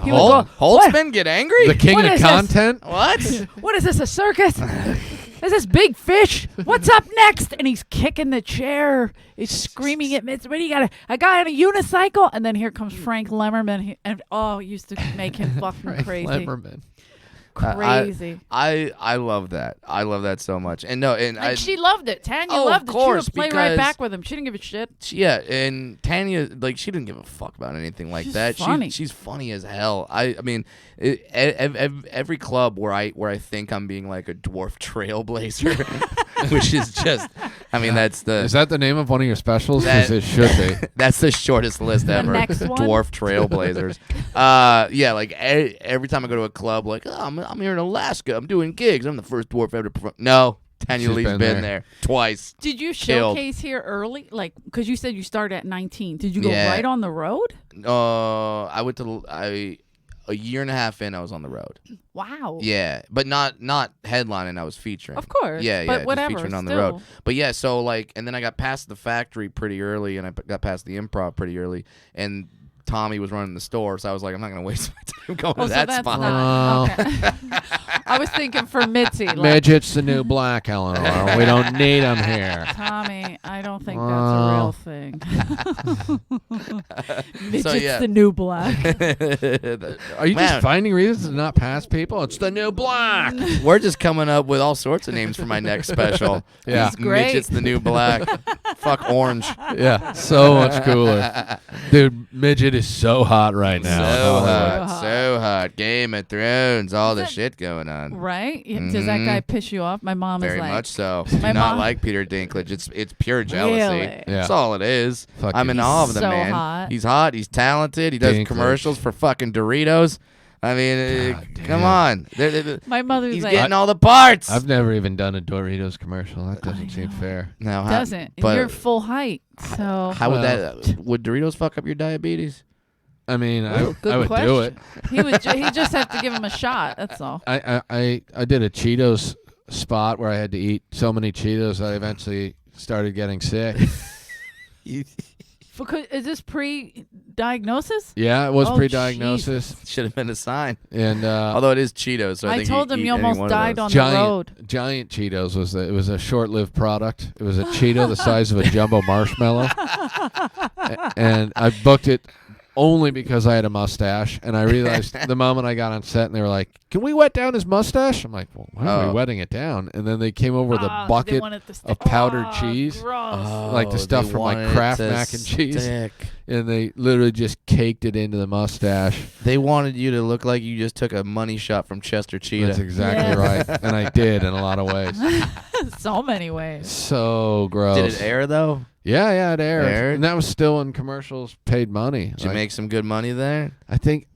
He would go, Holtzman get angry? The king What of is this? content. What? What is this, a circus? Is this big fish? What's up next? And he's kicking the chair. He's screaming at Mitzi. What do you got? A guy on a unicycle? And then here comes Frank Lemmerman. It used to make him fucking crazy. Lemmerman. Crazy. I love that. I love that so much. And no, and And she loved it. Tanya Oh, of loved it. course, She would play right because- back with him. She didn't give a shit. yeah, and Tanya, like, she didn't give a fuck about anything like She's that. funny. She's funny as hell. I mean, every club where I think I'm being like a dwarf trailblazer, which is just, I mean, that's the Is that the name of one of your specials? That- Because it should be. that's the shortest list ever. next one? Dwarf trailblazers. Yeah, like every time I go to a club, like, oh, I'm here in Alaska. I'm doing gigs. I'm the first dwarf ever to perform. No, Tanya She's Lee's been been there. there twice. Did you Killed. showcase here early? Like, because you said you started at 19. Did you go Yeah. right on the road? I went to a year and a half in. I was on the road. Wow. Yeah, but not headlining. I was featuring. Of course. Yeah, But just whatever. featuring on the still. road. But yeah, so like, and then I got past the factory pretty early, and I got past the Improv pretty early, and Tommy was running the store, so I was like, I'm not gonna waste my time going Oh, to so that that's spot. not. Okay. I was thinking for Mitzi. Like, Midget's the new black, Eleanor. We don't need them here. Tommy, I don't think that's a real thing. Midget's yeah. the new black. Are you Man. just finding reasons to not pass people? It's the new black. We're just coming up with all sorts of names for my next special. Yeah. He's great. Midget's the new black. Fuck orange. Yeah, so much cooler. Dude, midget is so hot right now. So Hollywood. hot, so hot. Game of Thrones, all the Is it- shit going on. Right? Does that guy piss you off? My mom Very is like, much so. Do My not mom- like Peter Dinklage. It's pure jealousy. Really? Yeah. That's all it is. Fucking- I'm in He's awe of the so man. hot. He's hot. He's talented. He does Dinklage. commercials for fucking Doritos. I mean, God come damn. on. my mother's He's like, getting all the parts. I've never even done a Doritos commercial. That doesn't seem fair. no, doesn't. But You're full height. So how would Well- that? Would Doritos fuck up your diabetes? I mean, Ooh, good I would do it. question. he just have to give him a shot. That's all. I did a Cheetos spot where I had to eat so many Cheetos that I eventually started getting sick. Is this pre-diagnosis? Yeah, it was Oh, pre-diagnosis, Should have been a sign. and Although it is Cheetos, so I, I think told you him eat you any almost one of died those. on the road. giant Cheetos it was a short-lived product. It was a Cheeto the size of a jumbo marshmallow, and I booked it only because I had a mustache, and I realized the moment I got on set, and they were like, "Can we wet down his mustache?" I'm like, "Well, why are we Oh. wetting it down?" And then they came over with a They bucket wanted to of powdered Oh, cheese. Gross. like the stuff they from, like, wanted it Kraft to mac and cheese. stick. and they literally just caked it into the mustache. They wanted you to look like you just took a money shot from Chester Cheetah. That's exactly Yes. right, and I did in a lot of ways. So many ways. So gross. Did it air though? Yeah, it aired. Aired? And that was still when commercials paid money. Did you Like, make some good money there? I think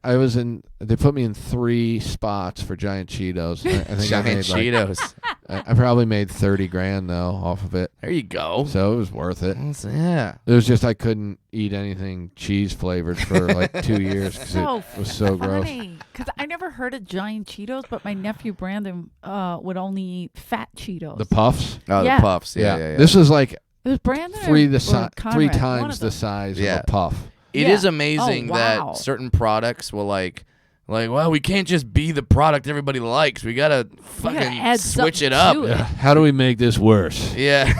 I was in. They put me in 3 spots for Giant Cheetos. I think Giant I made Cheetos. I probably made $30,000 though off of it, There you go. so it was worth it. Yeah. It was just I couldn't eat anything cheese flavored for like 2 years because So it was so gross. funny. Because I never heard of giant Cheetos, but my nephew Brandon would only eat fat Cheetos. The puffs. Oh, Yeah. the puffs. Yeah. This was like it was Brandon three or times Conrad? the size of Yeah. a puff. It Yeah. is amazing Oh, wow. that certain products will like, well, we can't just be the product everybody likes. We gotta fucking add switch it something up. to it. How do we make this worse? Yeah.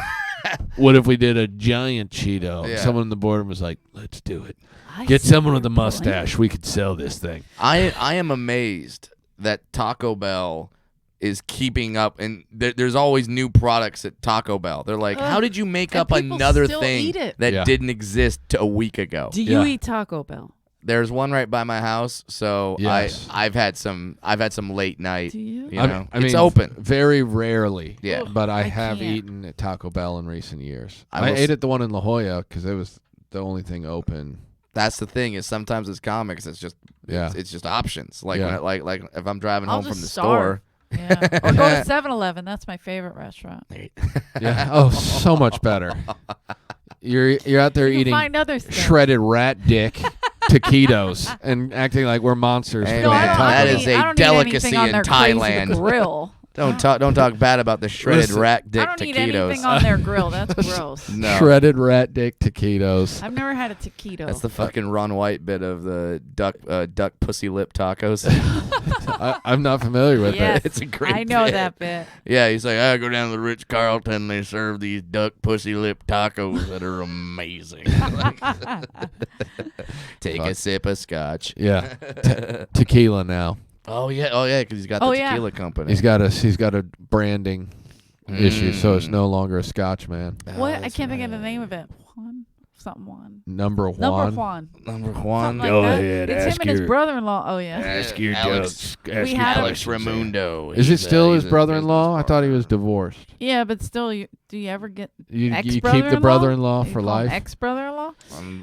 What if we did a giant Cheeto? Yeah. Someone in the boardroom was like, "Let's do it. I Get see someone with your a point. mustache. We could sell this thing." I am amazed that Taco Bell is keeping up, and there's always new products at Taco Bell. They're like, how Ugh. did you make And up people another still thing eat it. that Yeah. didn't exist a week ago? Do you Yeah. eat Taco Bell? There's one right by my house, so Yes. I've had some late night. Do you? You know, I mean, it's open. very rarely. Yeah. but I I have can't. eaten at Taco Bell in recent years. I I will ate s- at the one in La Jolla because it was the only thing open. That's the thing is sometimes it's comics. It's just Yeah. it's just options. Like Yeah. when like if I'm driving I'll home from just the starve. Yeah. Or go to 7-Eleven. That's my favorite restaurant. store. Yeah. Oh, so much better. You're out there You can eating find other stuff. shredded rat dick taquitos and acting like we're monsters. Hey, for No, the I don't, man, I that don't is eat, a I don't delicacy eat anything on in their crazy Thailand. grill. Don't talk bad about the shredded Listen, rat dick I don't eat anything taquitos. on their grill. That's gross. No. Shredded rat dick taquitos. I've never had a taquito. That's the fucking Ron White bit of the duck pussy lip tacos. I'm not familiar with Yes, it. It's a great I know bit. that bit. Yeah, he's like, I go down to the Ritz Carlton. They serve these duck pussy lip tacos that are amazing. Take a Fuck. sip of scotch. Yeah, tequila now. Oh yeah, because he's got Oh, the yeah. tequila company. He's got a branding issue, so it's Mm. no longer a Scotch man. What? I that's can't think of the right. name of it. Juan? Something Juan. Number one. Number Juan. Number one. Something like Go that. ahead, It's ask him and his your- brother-in-law. Oh, yeah. Ask your Alex- jokes. Ask We your had him- Alex questions. Raimundo. Is it He's, still he's his a brother-in-law? I business thought he was partner. divorced. Yeah, but still, do you ever get You keep the ex-brother-in-law? brother-in-law You for call him life. ex-brother-in-law?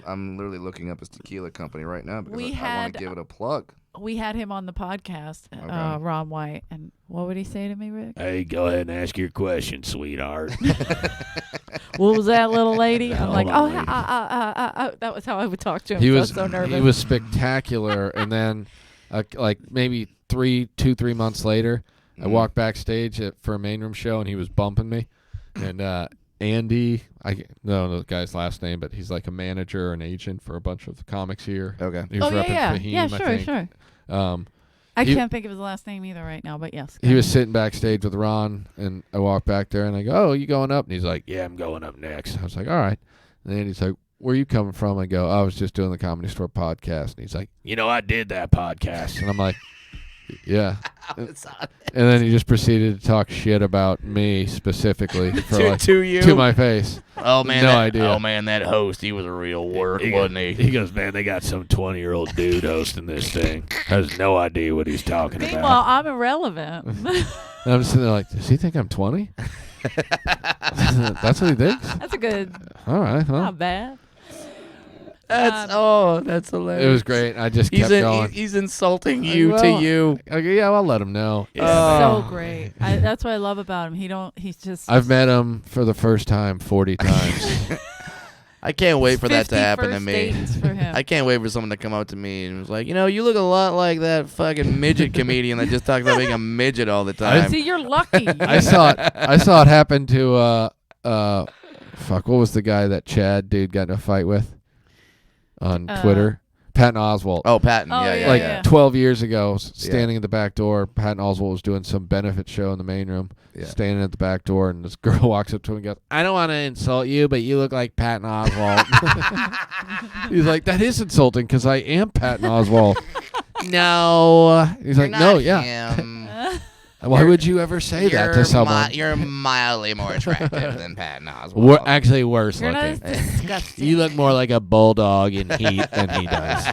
I'm literally looking up his tequila company right now because We I want had- to give it a plug. We had him on the podcast, Okay. Ron White. And what would he say to me, Rick? Hey, go ahead and ask your question, sweetheart. What was that little lady? I'm Hold like, on, oh, lady. that was how I would talk to him. He so I was so nervous. he was spectacular, and then like maybe 3 months later, I Mm. walked backstage for a main room show, and he was bumping me, and Andy, I don't know the guy's last name, but he's like a manager or an agent for a bunch of the comics here. Okay. He was oh, repping yeah. Fahim, Yeah, I sure, think. sure. He- I can't think of his last name either right now, but yes. He was sitting backstage with Ron, and I walked back there, and I go, "Oh, you going up?" And he's like, "Yeah, I'm going up next." I was like, "All right." And then he's like, "Where you coming from?" I go, "I was just doing the Comedy Store podcast." And he's like, You know, I did that podcast. and I'm like, Yeah. was on it. And then he just proceeded to talk shit about me specifically for To you. to my face. Oh man, No that, idea. Oh man, that host, he was a real work, wasn't he? He goes, man, they got some 20-year-old dude hosting this thing. Has no idea what he's talking Meanwhile, about. I'm irrelevant. And I'm sitting there like, does he think I'm 20? That's what he thinks? That's a good, All right. Well, not bad. That's hilarious. it was great. I just kept going. He's insulting you Well, to you. Okay, yeah, I'll let him know. So great. That's what I love about him. He's just. I've met him for the first time 40 times. I can't wait for that to 50 happen to first me. dates for him. I can't wait for someone to come up to me and was like, you look a lot like that fucking midget comedian that just talks about being a midget all the time. See, you're lucky. I saw it happen to fuck, what was the guy that Chad dude got in a fight with on Twitter? Patton Oswalt. Oh, Patton. Oh, yeah. Like 12 years ago, standing at the back door, Patton Oswalt was doing some benefit show in the main room, standing at the back door, and this girl walks up to him and goes, I don't want to insult you, but you look like Patton Oswalt. He's like, that is insulting because I am Patton Oswalt. No. He's like, no, yeah. Him. Why would you ever say that to someone? You're mildly more attractive than Patton Oswalt. Actually, worse You're looking. not as disgusting. You look more like a bulldog in heat than he does.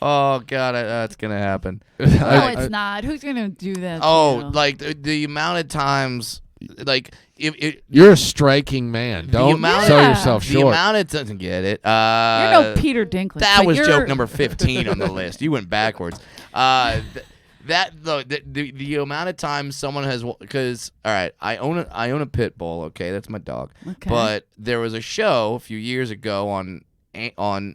Oh God, that's gonna happen. No, it's not. Who's gonna do that? Oh, to you? like the amount of times, like You're a striking man. Don't amount- sell Yeah. yourself the short. amount of doesn't get it. You're no Peter Dinklage. That but was you're- joke number 15 on the list. You went backwards. The amount of times someone has, because all right, I own a pit bull. Okay, that's my dog. Okay. But there was a show a few years ago on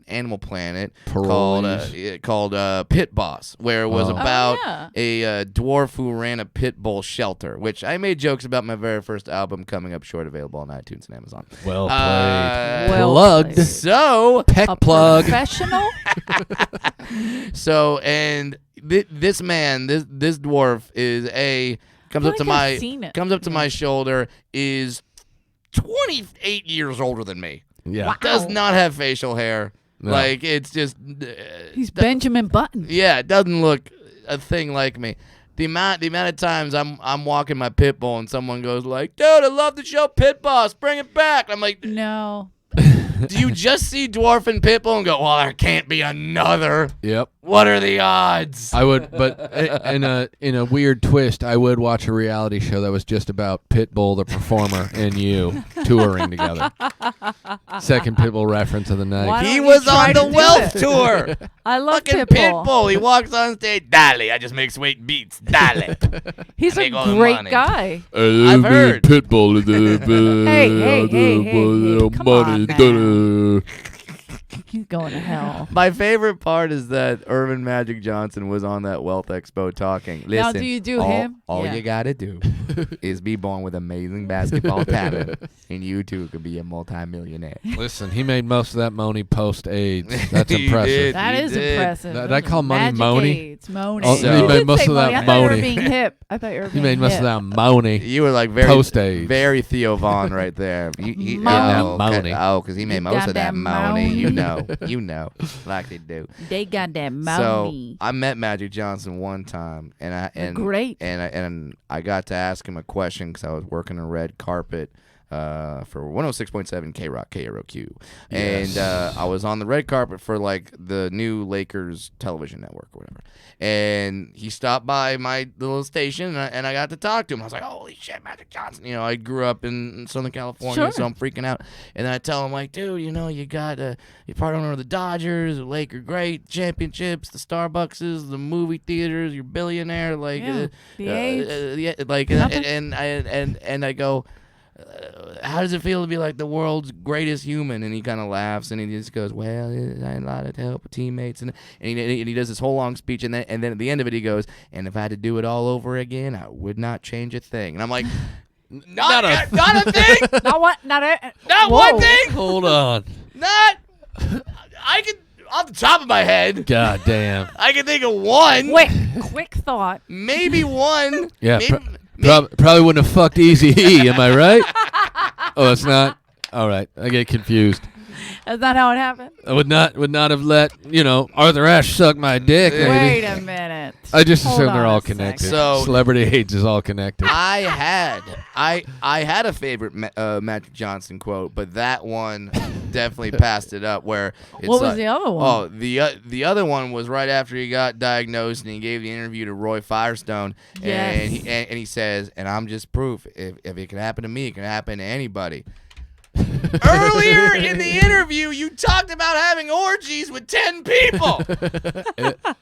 Animal Planet Parolees. called Pit Boss, where it was Oh. about yeah. a dwarf who ran a pit bull shelter, which I made jokes about my very first album coming up short, available on iTunes and Amazon. Well played. Well Plugged. played. So Peck A plug. professional. So, and this man, this dwarf comes up to my shoulder, is 28 years older than me. Yeah. Does not have facial hair. No. Like, it's just He's Benjamin Button. yeah, it doesn't look a thing like me. The amount of times I'm walking my pit bull and someone goes like, "Dude, I love the show Pit Boss, bring it back." I'm like, No. do you just see dwarf and pit bull and go, "Well, there can't be another"? Yep. What are the odds? I would, but in a weird twist, I would watch a reality show that was just about Pitbull the performer and you touring together. Second Pitbull reference of the night. Why He don't you was try on to the do Wealth it? tour. I love Fucking Pitbull. Pitbull. He walks on stage. Dale, I just make sweet beats. Dale. He's a Make all the great money. guy. I've heard. Pitbull. Hey, come on now. He's going to hell. My favorite part is that Irvin Magic Johnson was on that Wealth Expo talking. Listen, Now, do you do him? All Yeah. you gotta do is be born with amazing basketball talent, and you too could be a multimillionaire. Listen, he made most of that money post-AIDS. That's He impressive. did. That He is did. impressive. Did I call money Magic money? AIDS, Money. Oh, he made did most say of that money. I thought you were money. being hip. I thought you were He being made most hip. of that money. You were like very Post-AIDS. very Theo Vaughn right there. Money. Money. Because he made You most got of that that money. money. You know, like they do. They got that So money. I met Magic Johnson one time, and Great. and I got to ask him a question because I was working a red carpet for 106.7 K-Rock KROQ, Yes. and I was on the red carpet for like the new Lakers television network or whatever, and he stopped by my little station, and I got to talk to him. I was like, "Holy shit, Magic Johnson!" You know, I grew up in Southern California, Sure. so I'm freaking out. And then I tell him like, "Dude, you know, you got you're part owner of the Dodgers, the Laker great championships, the Starbuckses, the movie theaters. You're billionaire, like Yeah, the AIDS. yeah, like Nothing. and I go." How does it feel to be like the world's greatest human? And he kind of laughs and he just goes, "Well, I had a lot of help with teammates," and he does this whole long speech, and then at the end of it he goes, "And if I had to do it all over again, I would not change a thing." And I'm like, not a thing, Not what? Not a. not Whoa. one thing, Hold on. not. I can off the top of my head, God damn. I can think of one, Quick thought. maybe one, Yeah, maybe, probably wouldn't have fucked Easy E, am I right? Oh, it's not? All right. I get confused. That's not how it happened. I would not have let Arthur Ashe suck my dick. Maybe. Wait a minute. I just Hold assume on they're a all second. connected. So- Celebrity AIDS is all connected. I had a favorite Magic Johnson quote, but that one definitely passed it up. Where it's What was like, the other one? Oh, the other one was right after he got diagnosed, and he gave the interview to Roy Firestone, and Yes. he says, "And I'm just proof. If it can happen to me, it can happen to anybody." Earlier in the interview, you talked about having orgies with 10 people,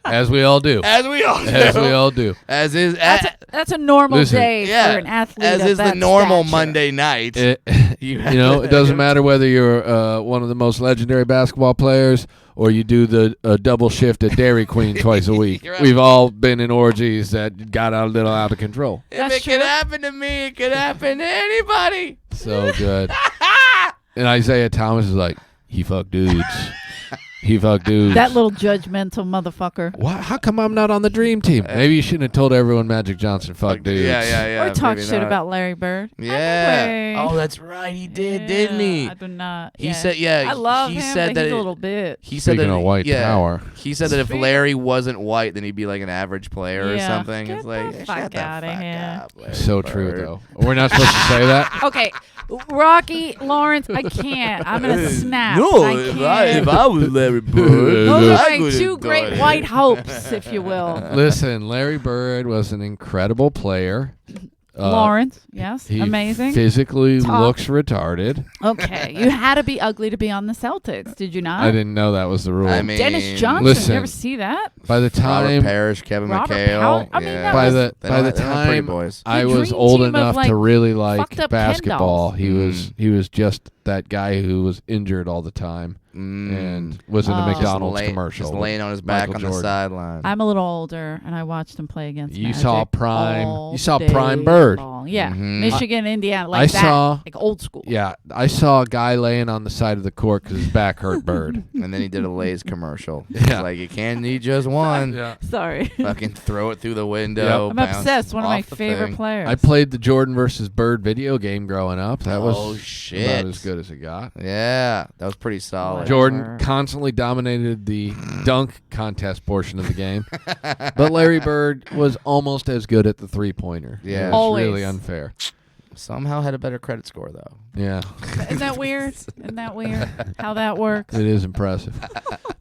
As we all do. as we all do. As we all do. As is That's a normal Listen, day yeah, for an athlete. as of is the that normal stature. Monday night. It doesn't matter whether you're one of the most legendary basketball players or you do the double shift at Dairy Queen twice a week. You're right. We've all been in orgies that got a little out of control. If That's it can true. happen to me, it can happen to anybody. So good. And Isaiah Thomas is like, he fucked dudes. He fucked dudes. That little judgmental motherfucker. Why, how come I'm not on the dream team? Maybe you shouldn't have told everyone Magic Johnson fucked dudes. Yeah. Or talk maybe shit not. about Larry Bird. Yeah. Anyway. Oh, that's right. He did, didn't he? I do not. He yeah. said, yeah. I love he him, said but that he's it- a little bit. He said Speaking that of white power. He said that if Speaking- Larry wasn't white, then he'd be like an average player or Yeah. something. Get It's like, the shut fuck the outta fuck here. up, Larry So true, Bird. though. We're not supposed to say that? Okay, Rocky Lawrence, I can't. I'm gonna snap. No, I can't. if I was Larry Bird, Those are I my could've two done great it. white hopes, if you will. Listen, Larry Bird was an incredible player. Lawrence, yes, He amazing. physically Talk. looks retarded. Okay, you had to be ugly to be on the Celtics, did you not? I didn't know that was the rule. I mean, Dennis Johnson, listen. you ever see that? By the Robert time Parrish, Kevin Robert McHale. Powell- I mean, yeah. that by was- the They're by not- the they're not pretty time boys. I The was dream old team of, enough like, to really like fucked up basketball, Ken dolls. he was just that guy who was injured all the time and was in a Oh. McDonald's just commercial. Just laying on his back Michael on the Jordan. sideline. I'm a little older, and I watched him play against You Magic saw prime- all you saw day prime Bird. long. Yeah, Mhm. Michigan, Indiana, I like that, saw- like old school. Yeah, I saw a guy laying on the side of the court because his back hurt. Bird. And then he did a Lay's commercial. Yeah. He's like, you can't need just one. Yeah. Sorry. Fucking throw it through the window. I'm bounce obsessed. One of my off the favorite thing. players. I played the Jordan versus Bird video game growing up. That was Oh, about shit. as good as it got. Yeah, that was pretty solid. Whatever. Jordan constantly dominated the dunk contest portion of the game, but Larry Bird was almost as good at the three-pointer. Yeah. It was Always. really unfair. Somehow had a better credit score though. Yeah, Isn't that weird? Isn't that weird? How that works? it is impressive.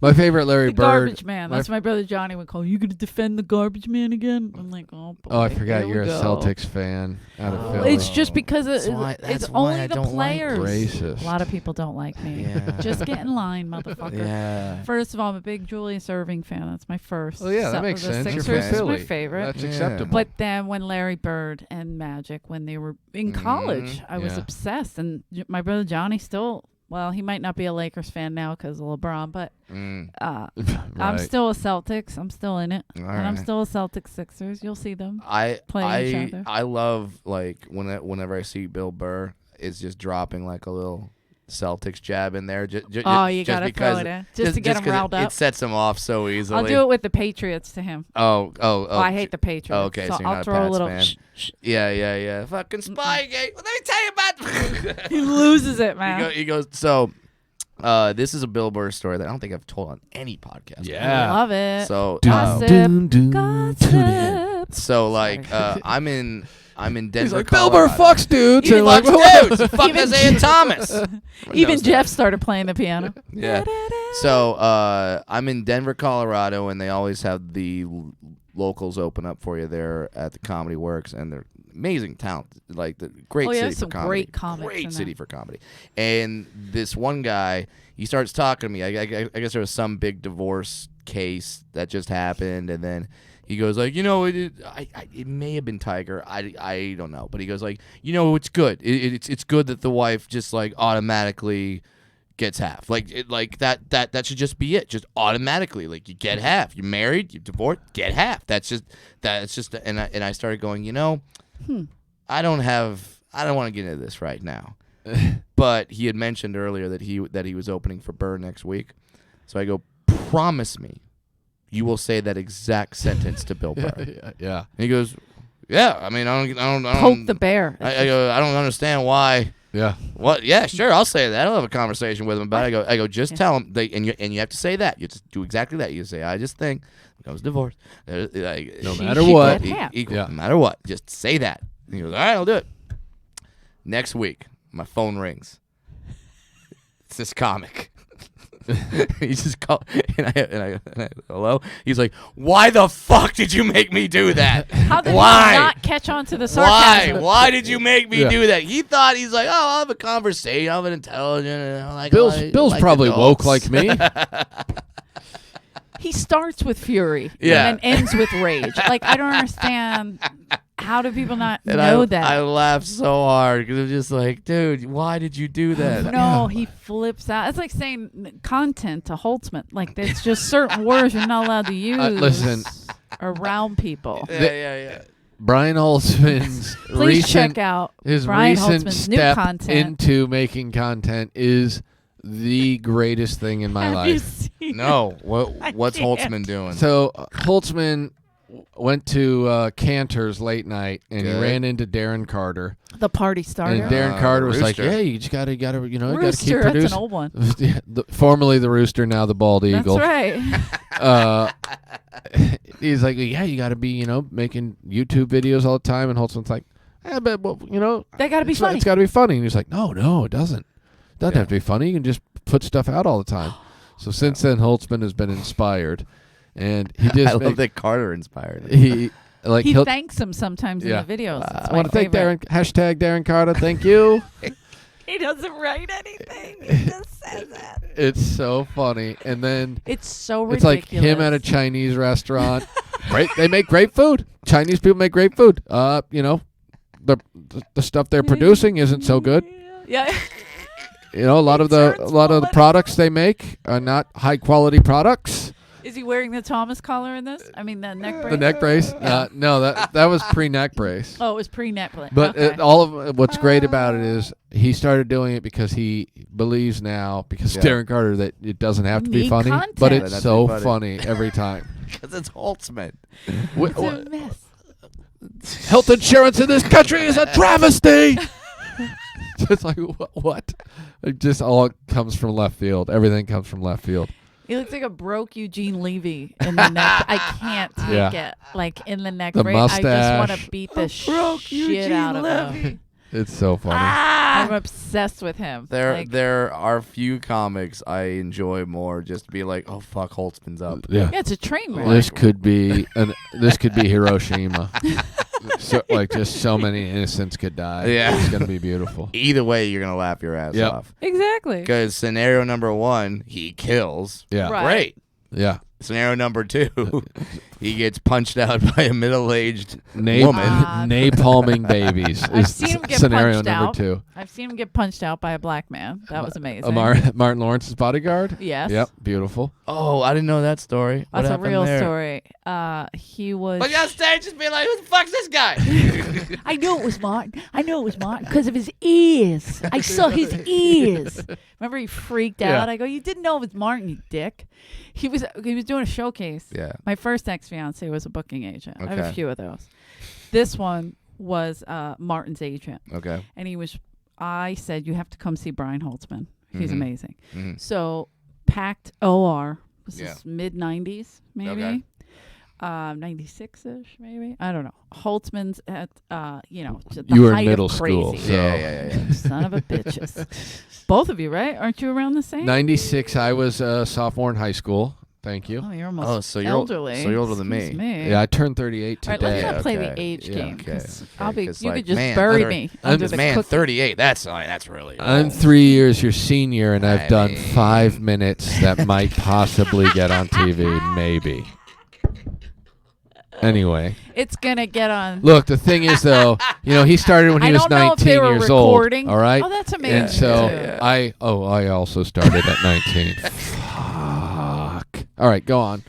My favorite Larry The Bird. garbage man. my That's what my brother Johnny would call. You gonna defend the garbage man again? I'm like, oh boy. Oh, I forgot here we you're a go. Celtics fan out of Oh. Philly. It's just because That's why- it's that's why only I the don't like players. racist. A lot of people don't like me. Yeah. Just get in line, motherfucker. Yeah. First of all, I'm a big Julius Irving fan. That's my first. Oh yeah, that So- makes the sense. You're Sixers from is Philly. my favorite. That's Yeah. acceptable. But then when Larry Bird and Magic, when they were in college, I was Yeah. obsessed. And my brother Johnny still, well, he might not be a Lakers fan now because of LeBron, but I'm Right. still a Celtics. I'm still in it. All And I'm right. still a Celtics Sixers. You'll see them. I playing each other. I love like whenever I see Bill Burr, it's just dropping like a little Celtics jab in there. Oh, you just got to because throw it in. Just to get him 'cause riled up. It sets him off so easily. I'll do it with the Patriots to him. Oh. Oh, I hate the Patriots. Oh, okay, so so you're I'll not a throw a Pats little. fan. Shh, shh. Yeah. Fucking Spygate. Well, let me tell you about. He loses it, man. He goes. So, this is a Bill Burr story that I don't think I've told on any podcast. I Yeah. love it. So, Gossip. Gossip. so like, Sorry. I'm in Denver. He's like, Bill Burr Colorado. fucks dudes. He and like, fucks dudes. He fucked Even- Isaiah Thomas. Even No, Jeff started playing the piano. Yeah. So I'm in Denver, Colorado, and they always have the locals open up for you there at the Comedy Works, and they're amazing talent, like the great Oh, yeah, city there's for some comedy. great comics in Great there. city for comedy. And this one guy, he starts talking to me. I guess there was some big divorce case that just happened, and then he goes like, it may have been Tiger. I don't know, but he goes like, it's good. It's good that the wife just like automatically gets half. Like that should just be it. Just automatically, like you get half. You're married, you're divorced, get half. That's just. And I started going, I don't want to get into this right now. But he had mentioned earlier that he was opening for Burr next week. So I go, promise me you will say that exact sentence to Bill Burr. yeah. And he goes, yeah. I mean, I don't Poke the bear. I go, I don't understand why What? Yeah, sure. I'll say that. I'll have a conversation with him about it. I go. Just tell him. And you have to say that. You just do exactly that. You say, I just think when it comes to divorce, No She matter should what. get half. equal. Yeah. No matter what, just say that. And he goes, all right, I'll do it. Next week, my phone rings. It's this comic. He just called, and I, hello? He's like, why the fuck did you make me do that? How did Why? he not catch on to the Why? sarcasm? Why did you make me Yeah. do that? He thought he's like, oh, I'll have a conversation. I'm an intelligent. And I like, Bill's like probably woke adults. like me. He starts with fury Yeah. and then ends with rage. Like, I don't understand. How do people not And know I that? laughed so hard because I'm just like, dude, why did you do that? No, he flips out. It's like saying content to Holtzman. Like, there's just certain words you're not allowed to use Listen. around people. Yeah. Brian Holtzman's Please check out his Brian recent Holtzman's new step content. into making content is the greatest thing in my Have you life. seen No, I what's can't. Holtzman doing? So Holtzman went to Cantor's late night, and he Good. ran into Darren Carter. the party starter? And Darren Carter was like, Rooster. "Hey, you just gotta, gotta keep Rooster, that's producing." an old one. Formerly the Rooster, now the Bald Eagle. That's right. He's like, "Yeah, you gotta be, making YouTube videos all the time." And Holtzman's like, but They got to be funny. It's got to be funny. And he's like, no, it doesn't. Doesn't have to be funny. You can just put stuff out all the time. So since then, Holtzman has been inspired, and he just I love that Carter inspired him. he like He he'll. thanks him sometimes Yeah. in the videos. It's I my want to thank favorite. Darren. Darren Carter. Thank you. He doesn't write anything. He just says that. It's so funny. And then It's so it's ridiculous. like him at a Chinese restaurant. Great. They make great food. Chinese people make great food. The stuff they're producing isn't so good. Yeah. A lot of the products they make are not high quality products. Is he wearing the Thomas collar in this? I mean, the neck brace? The neck brace? No, that was pre-neck brace. Oh, it was pre-neck brace. But okay. what's great about it is he started doing it because he believes now, because Yeah. Darren Carter, that it doesn't have to be Need funny, content. but Yeah, it's that's so funny. funny every time. Because it's Holtzman. It's a mess. Health insurance in this country is a travesty. Just like what? It just all comes from left field. Everything comes from left field. He looks like a broke Eugene Levy in the neck. I can't take Yeah. it. Like in the neck The brace. I just want mustache. to beat the shit out of him. It's so funny. I'm obsessed with him. Like, There are few comics I enjoy more just to be like, oh fuck, Holtzman's up. Yeah. yeah, it's a train wreck. This could be Hiroshima. Just so many innocents could die. Yeah. It's gonna be beautiful. Either way, you're gonna laugh your ass Yep. off. Exactly. Because scenario number 1, he kills. Yeah. Right. Great. Yeah. Scenario number 2, he gets punched out by a middle-aged Na- woman. Napalming babies I've is seen him get scenario punched number out. 2. I've seen him get punched out by a black man. That was amazing. Martin Lawrence's bodyguard. Yes. Yep. Beautiful. Oh, I didn't know that story. What That's a happened real there? story. He was. But on stage, just be like, who the fuck's this guy? I knew it was Martin. I knew it was Martin because of his ears. I saw his ears. Remember, he freaked out. Yeah. I go, you didn't know it was Martin, you dick. He was doing a showcase. Yeah. My first ex-fiance was a booking agent. I have a Okay. few of those. This one was Martin's agent, Okay. and I said, you have to come see Brian Holtzman. He's Mhm. amazing. Mhm. So packed OR. This Yeah. is mid-90s, maybe. Okay. 96-ish, maybe. I don't know. Holtzman's at, the You were in height middle of school, crazy. so- Yeah. Son of a bitches. Both of you, right? Aren't you around the same? 96. I was a sophomore in high school. Thank you. Oh, you're almost Oh, so you're elderly. older than Excuse me. Yeah, I turned 38 All right, today. let's not play okay. the age Yeah, game. okay, 'Cause okay, I'll be. 'cause, You like, could just man, bury under- me I'm under This the man, cookie. 38. That's really old. I'm 3 years your senior, and I've I done mean- 5 minutes that might possibly get on TV. Maybe. Anyway, It's gonna get on. look, the thing is, though, he started when he I was don't know if 19 they were years recording. old. All right? Oh, that's amazing. And so Yeah. I also started at 19. Fuck. All right, go on.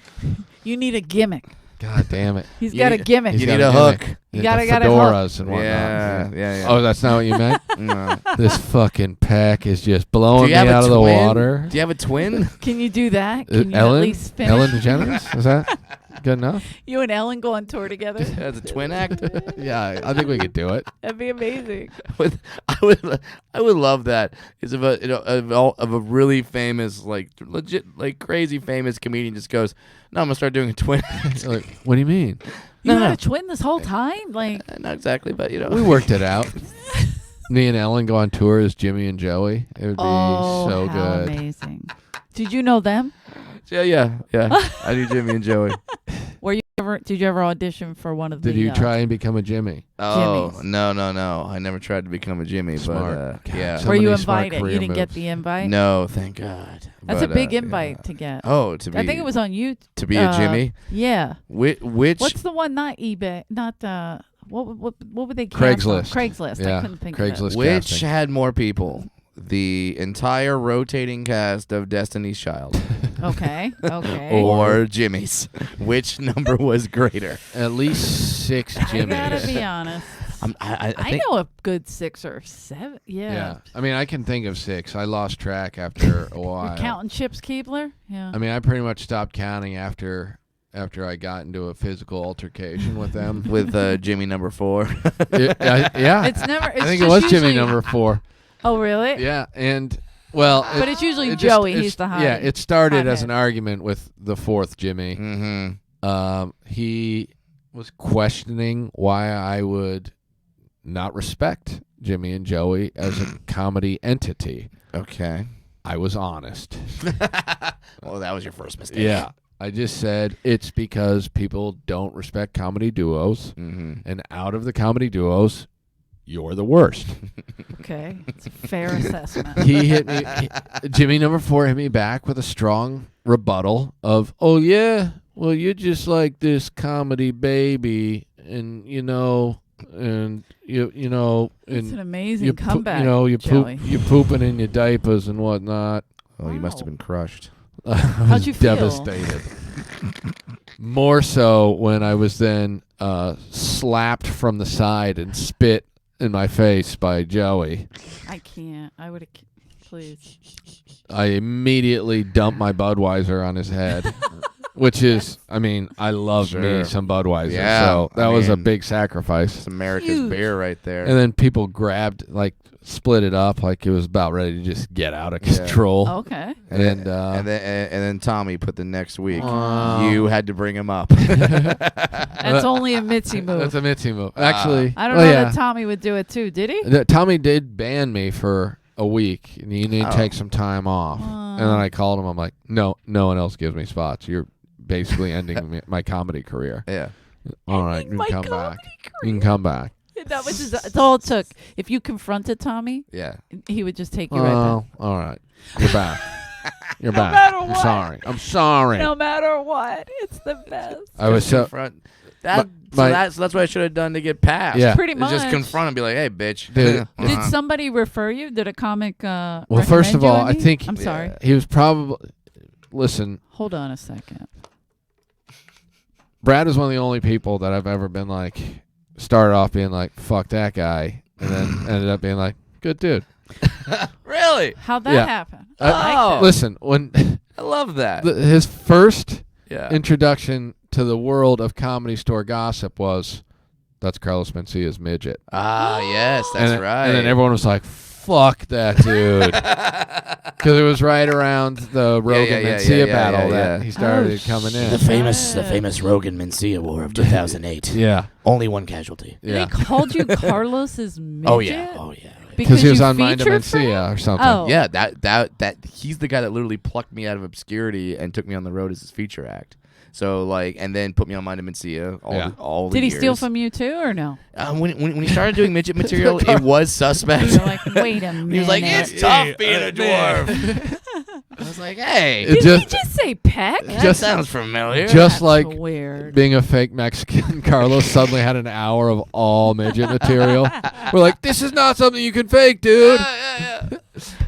You need a gimmick. God damn it. He's You got a need- gimmick. you He's need got a gimmick. hook. You The gotta hook. fedoras and whatnot. Yeah. Oh, that's not what you meant? No. This fucking pack is just blowing Do me you have out a of the twin? water. Do you have a twin? Can you do that? Can you Ellen? at least finish? Ellen DeGeneres? Is that? Good enough? You and Ellen go on tour together. As a twin act. Yeah, I think we could do it. That'd be amazing. I would love that. Is of a really famous, like legit, like crazy famous comedian just goes, no, I'm gonna start doing a twin act. Like, what do you mean? You No, had no. a twin this whole time? Like, Not exactly, but We worked it out. Me and Ellen go on tour as Jimmy and Joey. It would be oh, so how good. amazing. Did you know them? yeah. I do Jimmy and Joey. Did you ever audition for one of the Did you try and become a Jimmy? Oh Jimmy's? no! I never tried to become a Jimmy, Smart. but yeah. So Were you many smart invited? career You didn't get moves. the invite? No, thank God. That's a But, big yeah. invite to get. Oh, to be. I think it was on you. to be a Jimmy. Yeah. Which What's the one? Not eBay. Not what would they cast on? Craigslist. Craigslist. Yeah, I couldn't think Craigslist. of it. which casting. had more people? The entire rotating cast of Destiny's Child Okay. Okay. or Jimmy's? Which number was greater? At least 6 I Jimmys. gotta be honest. I I think know a good 6 or 7. Yeah. Yeah. I mean, I can think of 6. I lost track after a while. You're counting Chips Keebler? Yeah. I mean, I pretty much stopped counting after I got into a physical altercation with them. with Jimmy number 4. Yeah. It's never. It's I think it just was Jimmy usually- number 4. Oh, really? Yeah, and well, But it's usually it Joey. it's- He's the high. Yeah, it started as hothead. an argument with the 4th Jimmy. Mm-hmm. He was questioning why I would not respect Jimmy and Joey as a comedy entity. Okay. I was honest. Well, that was your first mistake. Yeah. I just said it's because people don't respect comedy duos, Mm-hmm. and out of the comedy duos, you're the worst. Okay. It's a fair assessment. He hit me. Jimmy number 4 hit me back with a strong rebuttal of, "Oh yeah, well you're just like this comedy baby, and you know, and you know, It's an and amazing you comeback. you know, Joey. you're pooping in your diapers and whatnot." Oh, you must have Wow. been crushed. I How'd was you feel? devastated. More so when I was then slapped from the side and spit in my face by Joey. I can't. I would have. Please. I immediately dumped my Budweiser on his head, which is, I mean, I love me Sure. some Budweiser. Yeah, So that I was a mean, big sacrifice. It's America's Huge. beer right there. And then people grabbed, like, split it up like it was about ready to just get out of control. Okay. And, and then Tommy put the next week. Wow. You had to bring him up. That's only a Mitzi move. That's a Mitzi move. Actually, I don't well, know yeah. that Tommy would do it too. Did he? Tommy did ban me for a week, and you need to Oh. take some time off. And then I called him. I'm like, no one else gives me spots. You're basically ending my comedy career. Yeah. All right, you my can come comedy back. You can come back. That was that's all it took. If you confronted Tommy, Yeah. he would just take you right back. Oh, all right. You're back. You're back. matter I'm what. sorry. I'm sorry. No matter what, it's the best. I was so. Confront. That, My- so that's what I should have done to get past. Yeah. Pretty Is much. just confront and be like, hey, bitch. Dude. Did somebody refer you? Did a comic? Well, first of recommend you all, I any? think I'm sorry. he was probably. Listen, Hold on a second. Brad is one of the only people that I've ever been like, started off being like, fuck that guy, and then ended up being like, good dude. Really? How'd that Yeah. happen? Oh. I like that. Listen, when I love that. his first Yeah. introduction to the world of Comedy Store gossip was, that's Carlos Mencia's midget. Yes, that's and, right. And then everyone was like, fuck that dude. Because it was right around the Rogan Mencia battle that he started coming in. The famous Rogan Mencia War of 2008. Yeah. Only one casualty. Yeah. They called you Carlos's midget. Oh yeah. Because he was you on Mind of featured for him? Mencia or something. Oh. Yeah, that he's the guy that literally plucked me out of obscurity and took me on the road as his feature act. So like, and then put me on Mind of Mencia all the Did he years. steal from you too, or no? When he started doing midget material, it was suspect. You're like, wait a minute. He was like, "It's tough being a dwarf." I was like, "Hey, It Did he just say peck? that just- sounds familiar." just That's like weird. being a fake Mexican, Carlos suddenly had an hour of all midget material. We're like, this is not something you can fake, dude.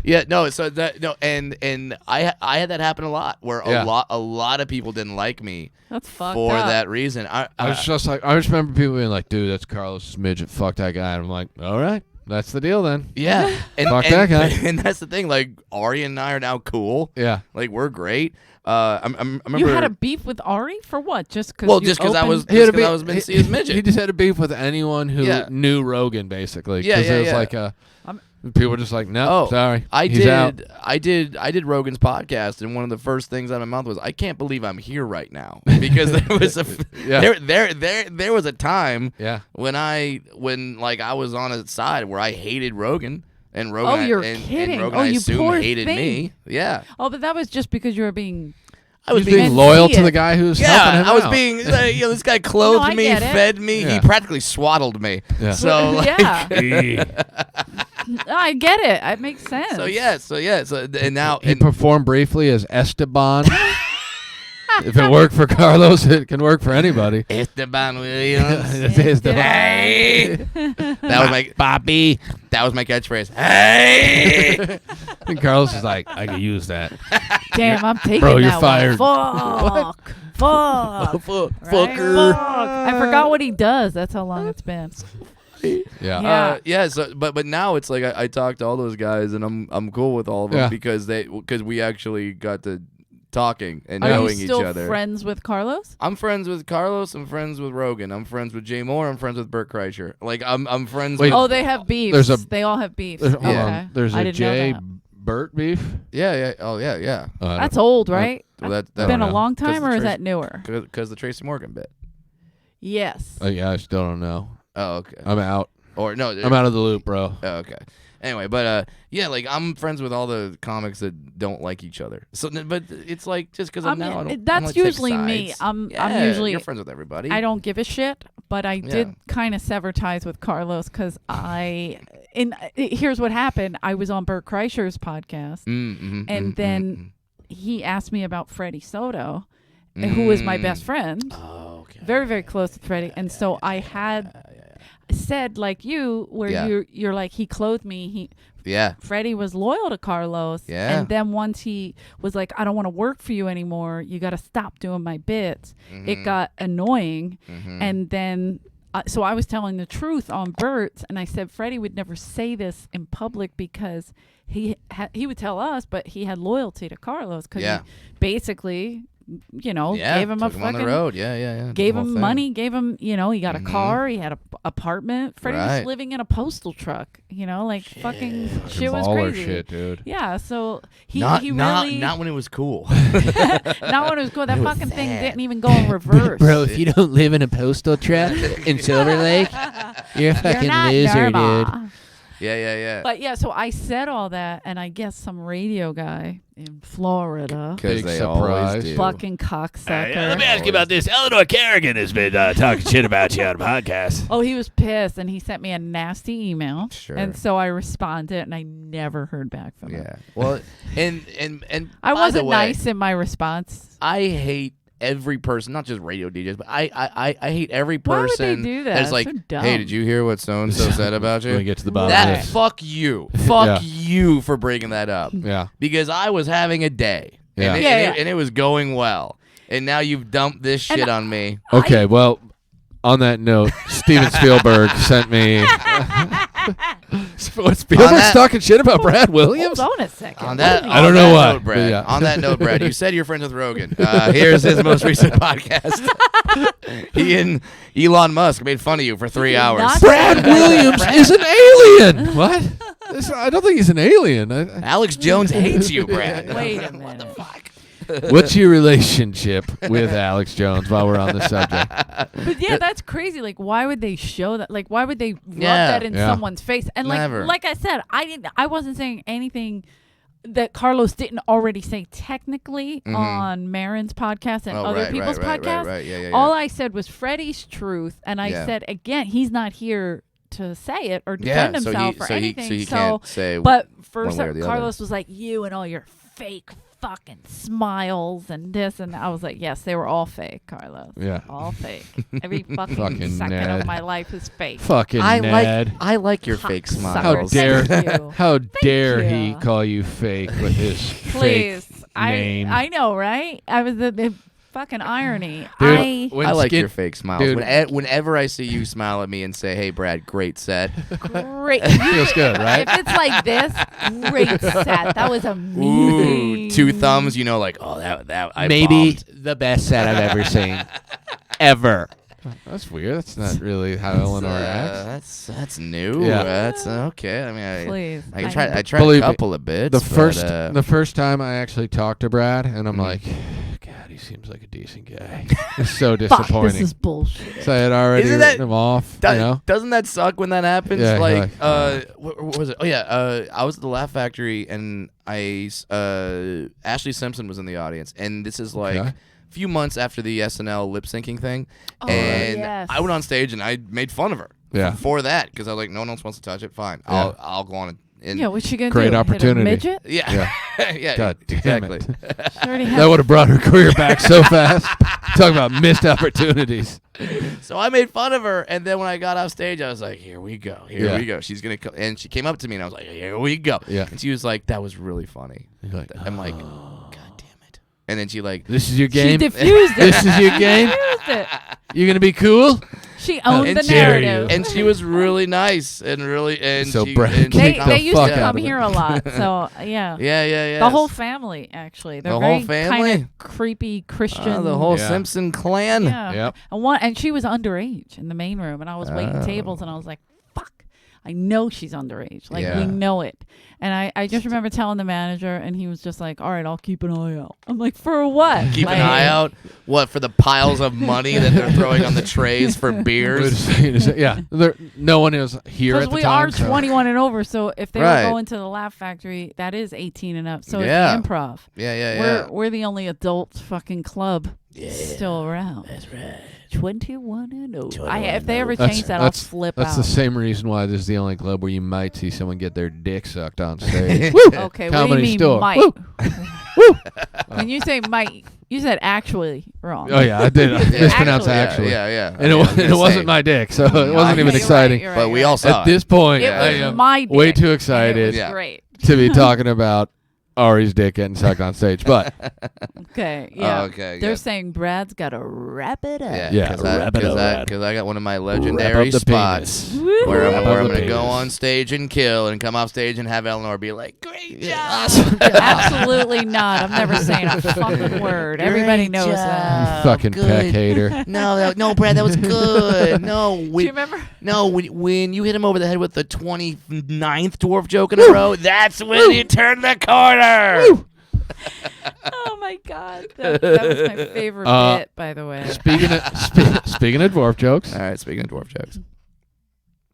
Yeah, no. So that no, and I had that happen a lot where Yeah. a lot of people didn't like me That's fucked for up. that reason. I was just like, I just remember people being like, dude, that's Carlos's midget. Fuck that guy. And I'm like, all right. That's the deal then. Yeah. And, Fuck that guy. And that's the thing. Like, Ari and I are now cool. Yeah. Like, we're great. I remember. You had a beef with Ari for what? Just because? Well, just because I was meant to see his midget. He just had a beef with anyone who Yeah. knew Rogan, basically. Yeah, yeah, it was yeah. like people were just like, no, sorry. He's out. I did Rogan's podcast, and one of the first things out of my mouth was, I can't believe I'm here right now, because there was Yeah. there was a time Yeah. when I was on a side where I hated Rogan, and Rogan Oh, you're and kidding. Rogan, Oh, I you assume, poor hated thing. me. Yeah. Oh, but that was just because you were being. I was He's being meant loyal see to it. the guy who's helping him I was out. being, this guy clothed I me, get it. fed me. Yeah. He practically swaddled me. Yeah. So, like, Yeah, Eh. I get it. It makes sense. So and now, He and, performed briefly as Esteban. If it worked for Carlos, it can work for anybody. Esteban Williams. It is the- Hey, that was my Bobby. That was my catchphrase. Hey, And Carlos is like, I could use that. Damn, I'm taking Bro, you're that fired. One. Fuck. Right? fucker. Fuck. I forgot what he does. That's how long it's been. Yeah. Yeah. Yeah. So, but now it's like I talked to all those guys, and I'm cool with all of them Yeah. because we actually got to talking and Are you knowing still each other. friends with Carlos? I'm friends with Carlos. I'm friends with Rogan. I'm friends with Jay Moore. I'm friends with Bert Kreischer. Like I'm friends. Wait. with... Oh, they have beefs. There's a- They all have beefs. There's, Okay. hold on. There's I a didn't know Jay that. Burt beef. Yeah. Oh yeah. That's old, right? Well, that Been don't a know. long 'Cause time, the or is Tracy- that newer? Because the Tracy Morgan bit. Yes. Yeah, I still don't know. Oh, okay. I'm out. Or no. I'm out of the loop, bro. Oh, okay. Anyway, but yeah, like I'm friends with all the comics that don't like each other. So, but it's like just because I'm now. I don't, that's I'm like, take usually me. sides. I'm Yeah, usually. you're friends with everybody. I don't give a shit, but I Yeah. did kind of sever ties with Carlos because here's what happened. I was on Bert Kreischer's podcast, and then he asked me about Freddie Soto, who is my best friend. Oh, okay. Very, very close to Freddie. And so I had said, like you, where Yeah. you're like, he clothed me. Yeah. Freddie was loyal to Carlos. Yeah. And then once he was like, I don't want to work for you anymore. You got to stop doing my bits. It got annoying. And then, so I was telling the truth on Bert's, and I said Freddie would never say this in public because he would tell us, but he had loyalty to Carlos because Yeah. he basically, gave him a took him on fucking the road. Yeah. gave The whole him thing. money, gave him, he got a car, he had a apartment. Freddie was Right. living in a postal truck, like fucking shit was Baller crazy. shit, dude. Yeah, so he Not really when it was cool. not when it was cool. That fucking thing didn't even go in reverse. if you don't live in a postal truck in Silver Lake, you're a fucking You're not loser, normal. dude. yeah. But yeah, so I said all that, and I guess some radio guy in Florida, Because Big they surprise. always do. fucking cocksucker. Let me ask you about this. Eleanor Kerrigan has been talking shit about you on a podcast. Oh, he was pissed, and he sent me a nasty email. Sure. And so I responded, and I never heard back from him. Yeah. Well, and I by wasn't the way, nice in my response. I hate every person, not just radio DJs, but I hate every Why would person they do that? that's like, So dumb. hey, did you hear what so and so said about Let me you? get to the bottom of That this. fuck you, fuck Yeah. you for bringing that up. Yeah. Because I was having a day, Yeah. and it was going well, and now you've dumped this And shit on me. Okay, well, on that note, Steven Spielberg sent me. Spielberg's talking shit about Brad Williams? Hold on a second. On that, I don't on know that why, note, Brad, but yeah. On that note, Brad, you said you're friends with Rogan. Here's his most recent podcast. He and Elon Musk made fun of you for 3 hours. Not- Brad Williams is an alien. What? I don't think he's an alien. Alex Jones hates you, Brad. Wait a minute. What's your relationship with Alex Jones while we're on the subject? But yeah, that's crazy. Like, why would they show that? Like, why would they rub Yeah. that in Yeah. someone's face? And Never. like I said, I wasn't saying anything that Carlos didn't already say technically on Marin's podcast and Oh, other right, people's right, podcasts. Right. Yeah. All I said was Freddie's truth, and I Yeah. said again, he's not here to say it or Yeah, defend so himself he, or so anything. he can't say. But first, one way or the other. Carlos was like, "You and all your fake fucking smiles and this," and I was like, "Yes, they were all fake, Carlos. Yeah. all fake. Every fucking, Fucking second Ned. of my life is fake." Fucking I Ned. like your fake Cocksucker. smiles. How dare Thank you. How dare he you. call you fake with his Please, fake I name? know, right? I was fucking irony. Dude, when I like Skin- your fake smiles. Dude. Whenever I see you smile at me and say, "Hey, Brad, great set." Great. Feels good, right? If it's like this, great set. That was Ooh, amazing. 2 thumbs. You know, like, oh, that I Maybe bombed. the best set I've ever seen. Ever. That's weird. That's not really how Eleanor acts. That's new. Yeah. That's okay. I mean, Please. I tried a Believe me, couple of bits. The first time I actually talked to Brad, and I'm Mhm. like, God, he seems like a decent guy. It's so Fuck, disappointing. this is bullshit. So I had already Isn't written that- him off. You know? Doesn't that suck when that happens? Yeah, like, like, what was it? Oh yeah, I was at the Laugh Factory, and Ashley Simpson was in the audience, and this is like. Okay. Few months after the SNL lip syncing thing, Oh, and yes. I went on stage and I made fun of her Yeah. for that because I was like, no one else wants to touch it. Fine, Yeah. I'll go on and Yeah, what's she gonna Great do? opportunity. Hit a midget? yeah, yeah, God damn exactly. it. She already That has would have brought her career back so fast. Talk about missed opportunities. So I made fun of her, and then when I got off stage, I was like, here we go, here Yeah. we go. She's gonna come, and she came up to me, and I was like, here we go. Yeah. And she was like, that was really funny. You're like, I'm like, God damn it. And then she like, this is your She game. diffused it. This is your game. Diffused it. You're gonna be cool. She owned and the she- narrative. and she was really nice and really and So she, Brad and They kicked she- the used fuck to out come of it. here a lot. So yeah. yeah. The whole family, actually. They're The very whole family? kind of creepy Christian. the whole Yeah. Simpson clan. Yeah. Yep. And she was underage in the main room, and I was waiting tables, and I was like, "Fuck, I know she's underage. Like Yeah. we know it." And I just remember telling the manager, and he was just like, "All right, I'll keep an eye out." I'm like, "For what? Keep Like, an eye out. What for the piles of money that they're throwing on the trays for beers? Yeah. No one is here Because at the we time. are so- 21 and over, so if they Right. were going to the Laugh Factory, that is 18 and up. So Yeah. it's improv. Yeah. We're the only adult fucking club Yeah. still around. That's right. 21 and over. 21 If they and ever over. change that, I'll flip That's out. the same reason why this is the only club where you might see someone get their dick sucked on stage. Okay, what do Comedy you mean store. might? Woo. When you say might, you said actually wrong. Oh yeah, I did. I mispronounced Actually. actually. Yeah. And it wasn't my dick, so it wasn't even Okay, exciting. You're right, But you're we right. all saw At this point, It I was am my way dick, too and it excited was Yeah. great. to be talking about Ari's dick getting sucked on stage. But Okay, yeah. okay. They're yeah. saying Brad's got to wrap it up. Yeah, because wrap it up, I got one of my wrap legendary up the spots penis. Woo. where Wrap I'm up going the to go penis. on stage and kill and come off stage and have Eleanor be like, great job. Absolutely not. I'm never saying a fucking word. Everybody knows that. you fucking peck hater. No, Brad, that was good. No, Do you remember? when you hit him over the head with the 29th dwarf joke in a row, that's when you turn the corner. Oh my god, that was my favorite bit, by the way. Speaking of dwarf jokes, All right, speaking of dwarf jokes.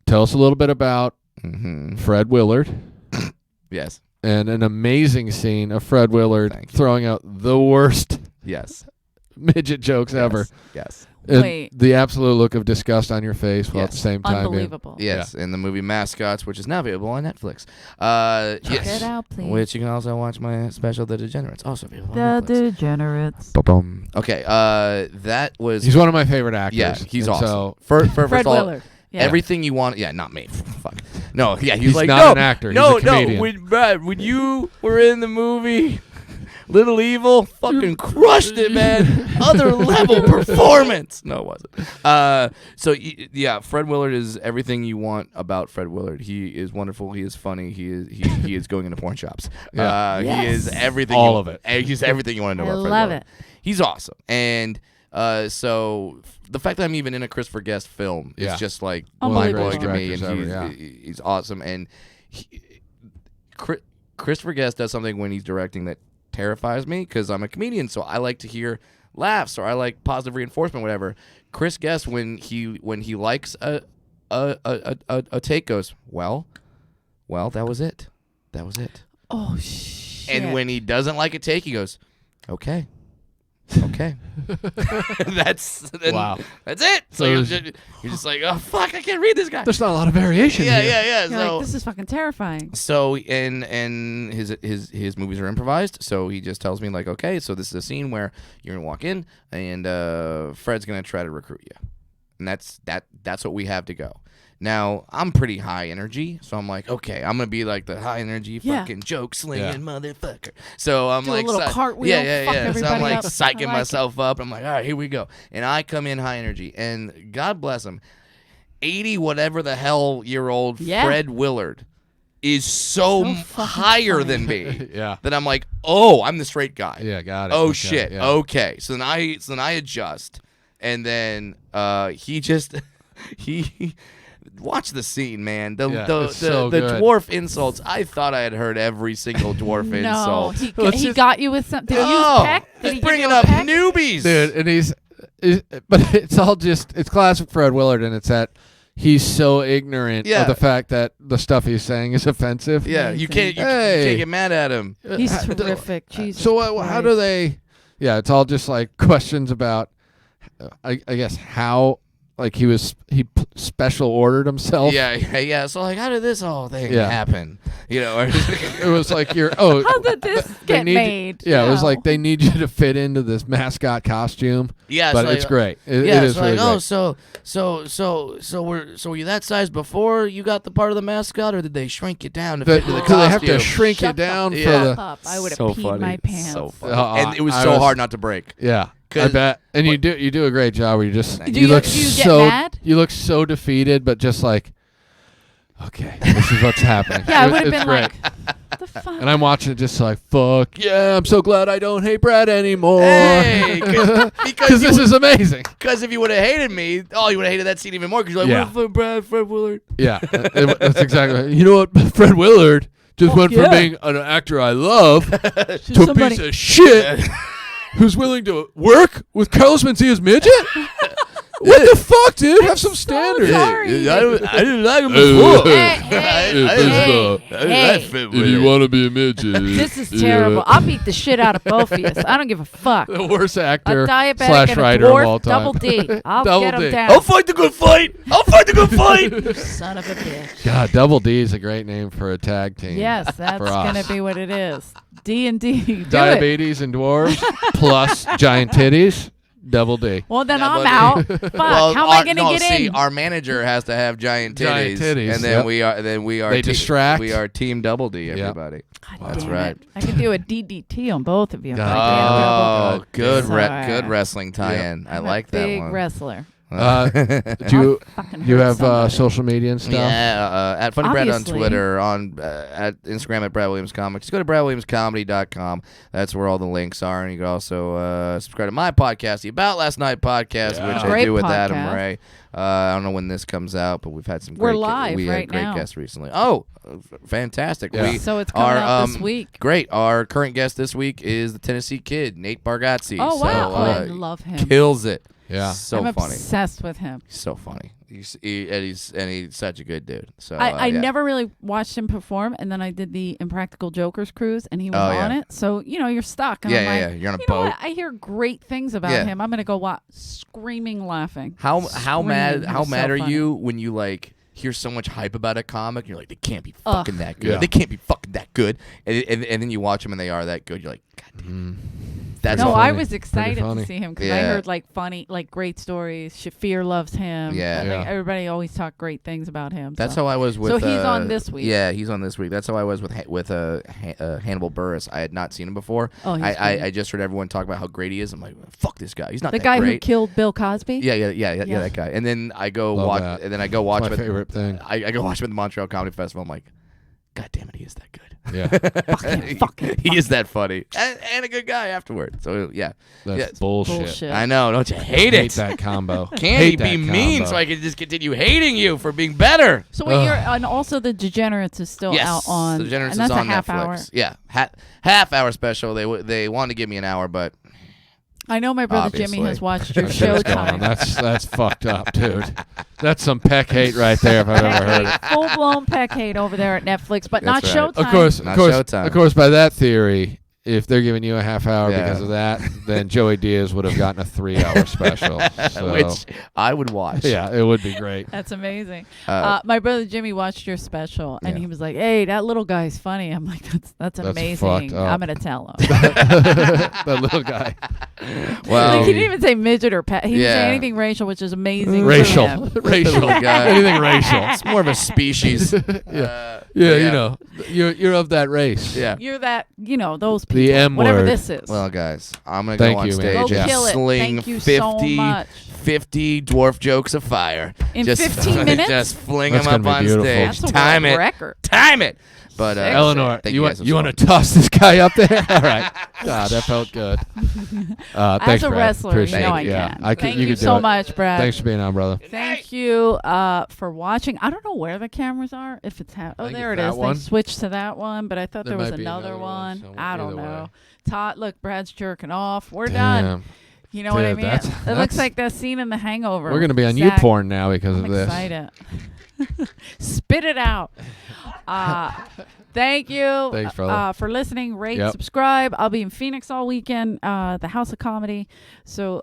tell us a little bit about Mm-hmm. Fred Willard Yes. and an amazing scene of Fred Willard Thank you. throwing out the worst Yes. midget jokes ever. Yes. And Wait. the absolute look of disgust on your face while at the Yes. same time being Unbelievable. Yes. In the movie Mascots, which is now available on Netflix. Check Yes. it out, please. Which you can also watch my special, The Degenerates, also available The on Netflix. Degenerates. Ba-bum. Okay. That was. He's one of my favorite actors. Yeah, he's and awesome. So First Fred of all, Willard. Yeah. everything you want. Yeah, not me. Fuck. No. Yeah, he's like not no, an actor. No, he's a comedian. No. Brad, when you were in the movie Little Evil, fucking crushed it, man. Other level performance. No, it wasn't. Yeah, Fred Willard is everything you want about Fred Willard. He is wonderful. He is funny. He is going into porn shops. Yeah. He is everything. All you- of it. He's everything you want to know I about Fred love Willard. it. He's awesome. And so the fact that I'm even in a Christopher Guest film Yeah. is just like One mind of the blowing greatest to me. And directors ever, he's awesome. And Christopher Guest does something when he's directing that terrifies me because I'm a comedian, so I like to hear laughs or I like positive reinforcement, whatever. Chris Guest, when he likes a take, goes, well, that was it. That was it. Oh shit. And when he doesn't like a take, he goes, okay. That's Wow. That's it. So So you're just like, oh fuck, I can't read this guy. there's not a lot of variation Yeah. You're So like, this is fucking terrifying. so and his movies are improvised. So he just tells me like, okay, so this is a scene where you're gonna walk in and Fred's gonna try to recruit you, and that's what we have to go. Now, I'm pretty high energy, so I'm like, okay, I'm gonna be like the high energy Yeah. fucking joke slinging Yeah. motherfucker. So I'm Do a like, little cartwheel, yeah. fuck So I'm everybody like up. I psyching like myself up. I'm like, all right, here we go. And I come in high energy, and God bless him, 80 whatever the hell year old Yeah. Fred Willard is so fucking higher funny. than me Yeah. that I'm like, oh, I'm the straight guy. Yeah, got it. Oh Okay, shit. yeah. Okay. So then I adjust, and then he just he watch the scene, man. The Yeah, the it's so the good. dwarf insults. I thought I had heard every single dwarf No, insult. he Let's he just- got you with something. Did you use Oh, peck? Did he he's give bringing you a up peck? newbies, Dude, and but it's all just, it's classic Fred Willard, and it's that he's so ignorant Yeah. of the fact that the stuff he's saying is offensive. Yeah, you can't you Hey. can't get mad at him. He's Uh, terrific. Jesus So how do Christ. they? Yeah, it's all just like questions about, I guess how, like he special ordered himself. Yeah. So like, how did this whole thing Yeah. happen? You know, It was like How did this they get need- made? Yeah, it was No. like they need you to fit into this mascot costume. yeah, But so it's like, great. It Yeah, is so really like, great. were you that size before you got the part of the mascot, or did they shrink you down to Do fit into the costume? they have to shrink Shut you down the for Yeah. the? fuck up. I would have So peed funny. my pants. So funny. Uh, And it was I so was- hard not to break. Yeah, I 'Cause- bet. And you do a great job. Where you just Do you look do you get so mad? you look so defeated, but just like, okay, this is what's happening. Yeah, I would have It's been great. like, the fuck? And I'm watching it just like, fuck yeah, I'm so glad I don't hate Brad anymore. Hey, because Because this is amazing. Because if you would have hated me, you would have hated that scene even more. Because you're like, Yeah. what if Fred Willard? Yeah, that's exactly right. You know what? Fred Willard just went yeah. from being an actor I love to a somebody- piece of shit who's willing to work with Carlos Mencia's midget? What the fuck, dude? Have some standards. sorry. I didn't like him before. Hey, If you want to be a midget. this is terrible. I'll beat the shit out of both of you. I don't give a fuck. The worst A actor diabetic / and a writer of all dwarf, time. double D. I'll Double get him D. down. I'll fight the good fight. I'll fight the good fight. Son of a bitch. God, Double D is a great name for a tag team. Yes, that's for gonna us. be what it is. D&D. Do it. Diabetes and dwarves plus giant titties. Double D. Well, then Double I'm D. out. Fuck. How am I gonna get in? Our manager has to have giant titties, Giant titties, and then yep. we are They distract. We are team Double D. Everybody. God That's damn right. it. I could do a DDT on both of you. God if I Oh, can't good, Sorry. good wrestling tie-in. I I'm like a that big one. wrestler. Do you Fucking you hurt have somebody. social media and stuff? Yeah, at Funny Brad on Obviously. Twitter, on at Instagram at Brad Williams Comics. Just go to BradWilliamsComedy.com. That's where all the links are, and you can also subscribe to my podcast, the About Last Night podcast, which I Great do with Adam podcast. Ray. I don't know when this comes out, but we've had some We're great live we right had great now. guests recently. Oh, fantastic! Yeah. We So it's coming out this week. Great. Our current guest this week is the Tennessee Kid, Nate Bargatze. Oh wow! So, I love him. kills it. Yeah. So I'm funny. obsessed with him. So funny. He's such a good dude. So I yeah. never really watched him perform, and then I did the Impractical Jokers cruise, and he was Oh, yeah. on it. So you're stuck. And Yeah, I'm yeah, like, yeah. You're on a you know boat. what? I hear great things about Yeah. him. I'm gonna go watch, screaming, laughing. How mad Screaming. how He's mad so are funny. you when you like hear so much hype about a comic? You're like, they can't be Ugh. fucking that good. Yeah. They can't be fucking that good. And then you watch them and they are that good. You're like, God damn. That's No, all. I funny. was excited to funny. see him because I Yeah. heard like funny, like great stories. Shafir loves him. Yeah. and, like, Yeah. everybody always talked great things about him. That's so. how I was with. So he's on this week. Yeah, he's on this week. That's how I was with Hannibal Buress. I had not seen him before. Oh, he's I great. just heard everyone talk about how great he is. I'm like, fuck this guy. He's not The that guy who great. killed Bill Cosby. Yeah, Yeah. that guy. And then I go Love watch. that. And then I go watch my him. at- favorite thing. I go watch him at the Montreal Comedy Festival. I'm like, God damn it, he is that good. Yeah. Fuck him. He is that funny and a good guy afterward. So yeah, That's Yeah. bullshit. I know. Don't you hate Hate it? that combo. Can't he Hate be that mean combo. so I can just continue hating you for being better? So wait, and also the Degenerates is still Yes, out on. The Degenerates and that's is on a half Netflix. hour. Yeah, half hour special. They wanted to give me an hour, but I know my brother Jimmy Obviously. has watched your What's going on? Showtime. That's fucked up, dude. That's some peck hate right there if I've ever heard it. Full blown peck hate over there at Netflix, but not That's right. Showtime. Of course, Not Showtime. of course. By that theory, if they're giving you a half hour Yeah. because of that, then Joey Diaz would have gotten a 3-hour special. So, Which I would watch. yeah, it would be great. That's amazing. Uh, My brother Jimmy watched your special, and Yeah. he was like, "Hey, that little guy's funny." I'm like, "That's amazing. fucked up. I'm gonna tell him." That little guy. well, Like, he didn't even say midget or pet. He didn't say Yeah. anything racial, which is amazing. for Racial. him. Racial. guy. Anything racial. It's more of a species. Yeah, but you know, you're of that race. Yeah. You're that, those people. The M whatever word. this is. Well, guys, I'm gonna Thank go on you, man. stage Go Yeah. and kill it. sling Thank you 50, so much. 50 dwarf jokes of fire. In just, 15 minutes? Just fling That's them up gonna be on beautiful. stage. That's a Time world it. record. Time it. But Sick. Eleanor, thank you guys want you want so to toss this guy up there? All right. God, that felt good. Thanks, As a Brad. wresler, Appreciate you know it. I Yeah, can. I could. Thank you you could do so it. much, Brad. Thanks for being on, brother. Thank you for watching. I don't know where the cameras are. If it's I oh, think there it's it that is. one. They switched to that one, but I thought There there was might be another another one. one somewhere. I don't Either know. way. Todd, look, Brad's jerking off. We're done. Damn. You know what I Dude, mean? that's- It looks that's- like that scene in The Hangover. We're gonna be on Zach, YouPorn now because I'm of this. excited. Spit it out. Thank you Thanks, brother. for listening. Rate, Yep. subscribe. I'll be in Phoenix all weekend, the House of Comedy. So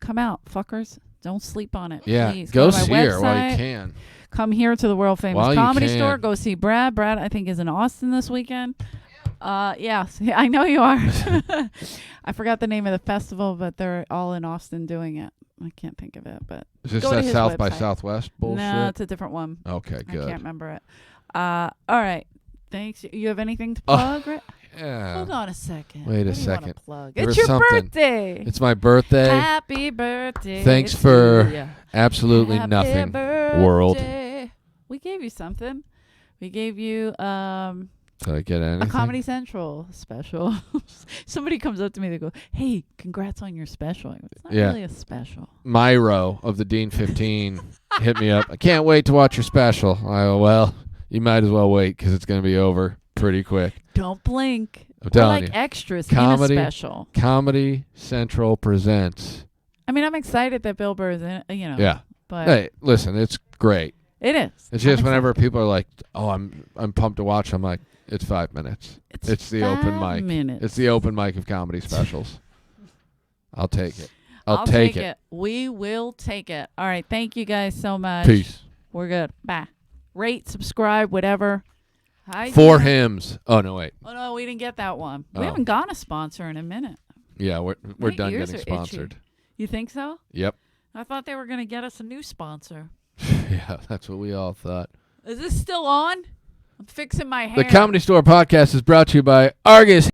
come out, fuckers. Don't sleep on it. Yeah, Please. go to my see her while you website. can. Come here to the world famous While you comedy can. store. Go see Brad. Brad, I think, is in Austin this weekend. Yes, I know you are. I forgot the name of the festival, but they're all in Austin doing it. I can't think of it, but Is this Go to that his South by website. Southwest bullshit? no, it's a different one. Okay, I good. can't remember it. All right. Thanks. You have anything to Oh, plug? Rick? Yeah. Hold on a second. Wait a What do you wanna second. Plug? There It's was your something. birthday. It's my birthday. Happy birthday. Thanks to for ya. Absolutely Happy nothing, birthday. world. We gave you something. We gave you Did I get anything? a Comedy Central special. Somebody comes up to me, they go, "Hey, congrats on your special." I go, it's not Yeah. really a special. Myro of the Dean 15 hit me up. I can't wait to watch your special. I go, well, you might as well wait because it's going to be over pretty quick. Don't blink. I'm We're telling like you. extras Comedy. in a special. Comedy Central presents. I mean, I'm excited that Bill Burr is in it, Yeah. but Hey, listen, it's great. it is. It's I'm just whenever excited. people are like, "Oh, I'm pumped to watch." I'm like, "It's 5 minutes. It's the open 5 mic. minutes. It's the open mic of comedy specials." I'll take it. I'll take it. We will take it. All right. Thank you guys so much. Peace. We're good. Bye. Rate, subscribe, whatever. Hi. 4 Gina. hymns. Oh no, wait. Oh no, we didn't get that one. Oh. We haven't gone a sponsor in a minute. Yeah, we're My done ears getting are itchy. sponsored. You think so? Yep. I thought they were gonna get us a new sponsor. Yeah, that's what we all thought. Is this still on? I'm fixing my hair. The Comedy Store podcast is brought to you by Argus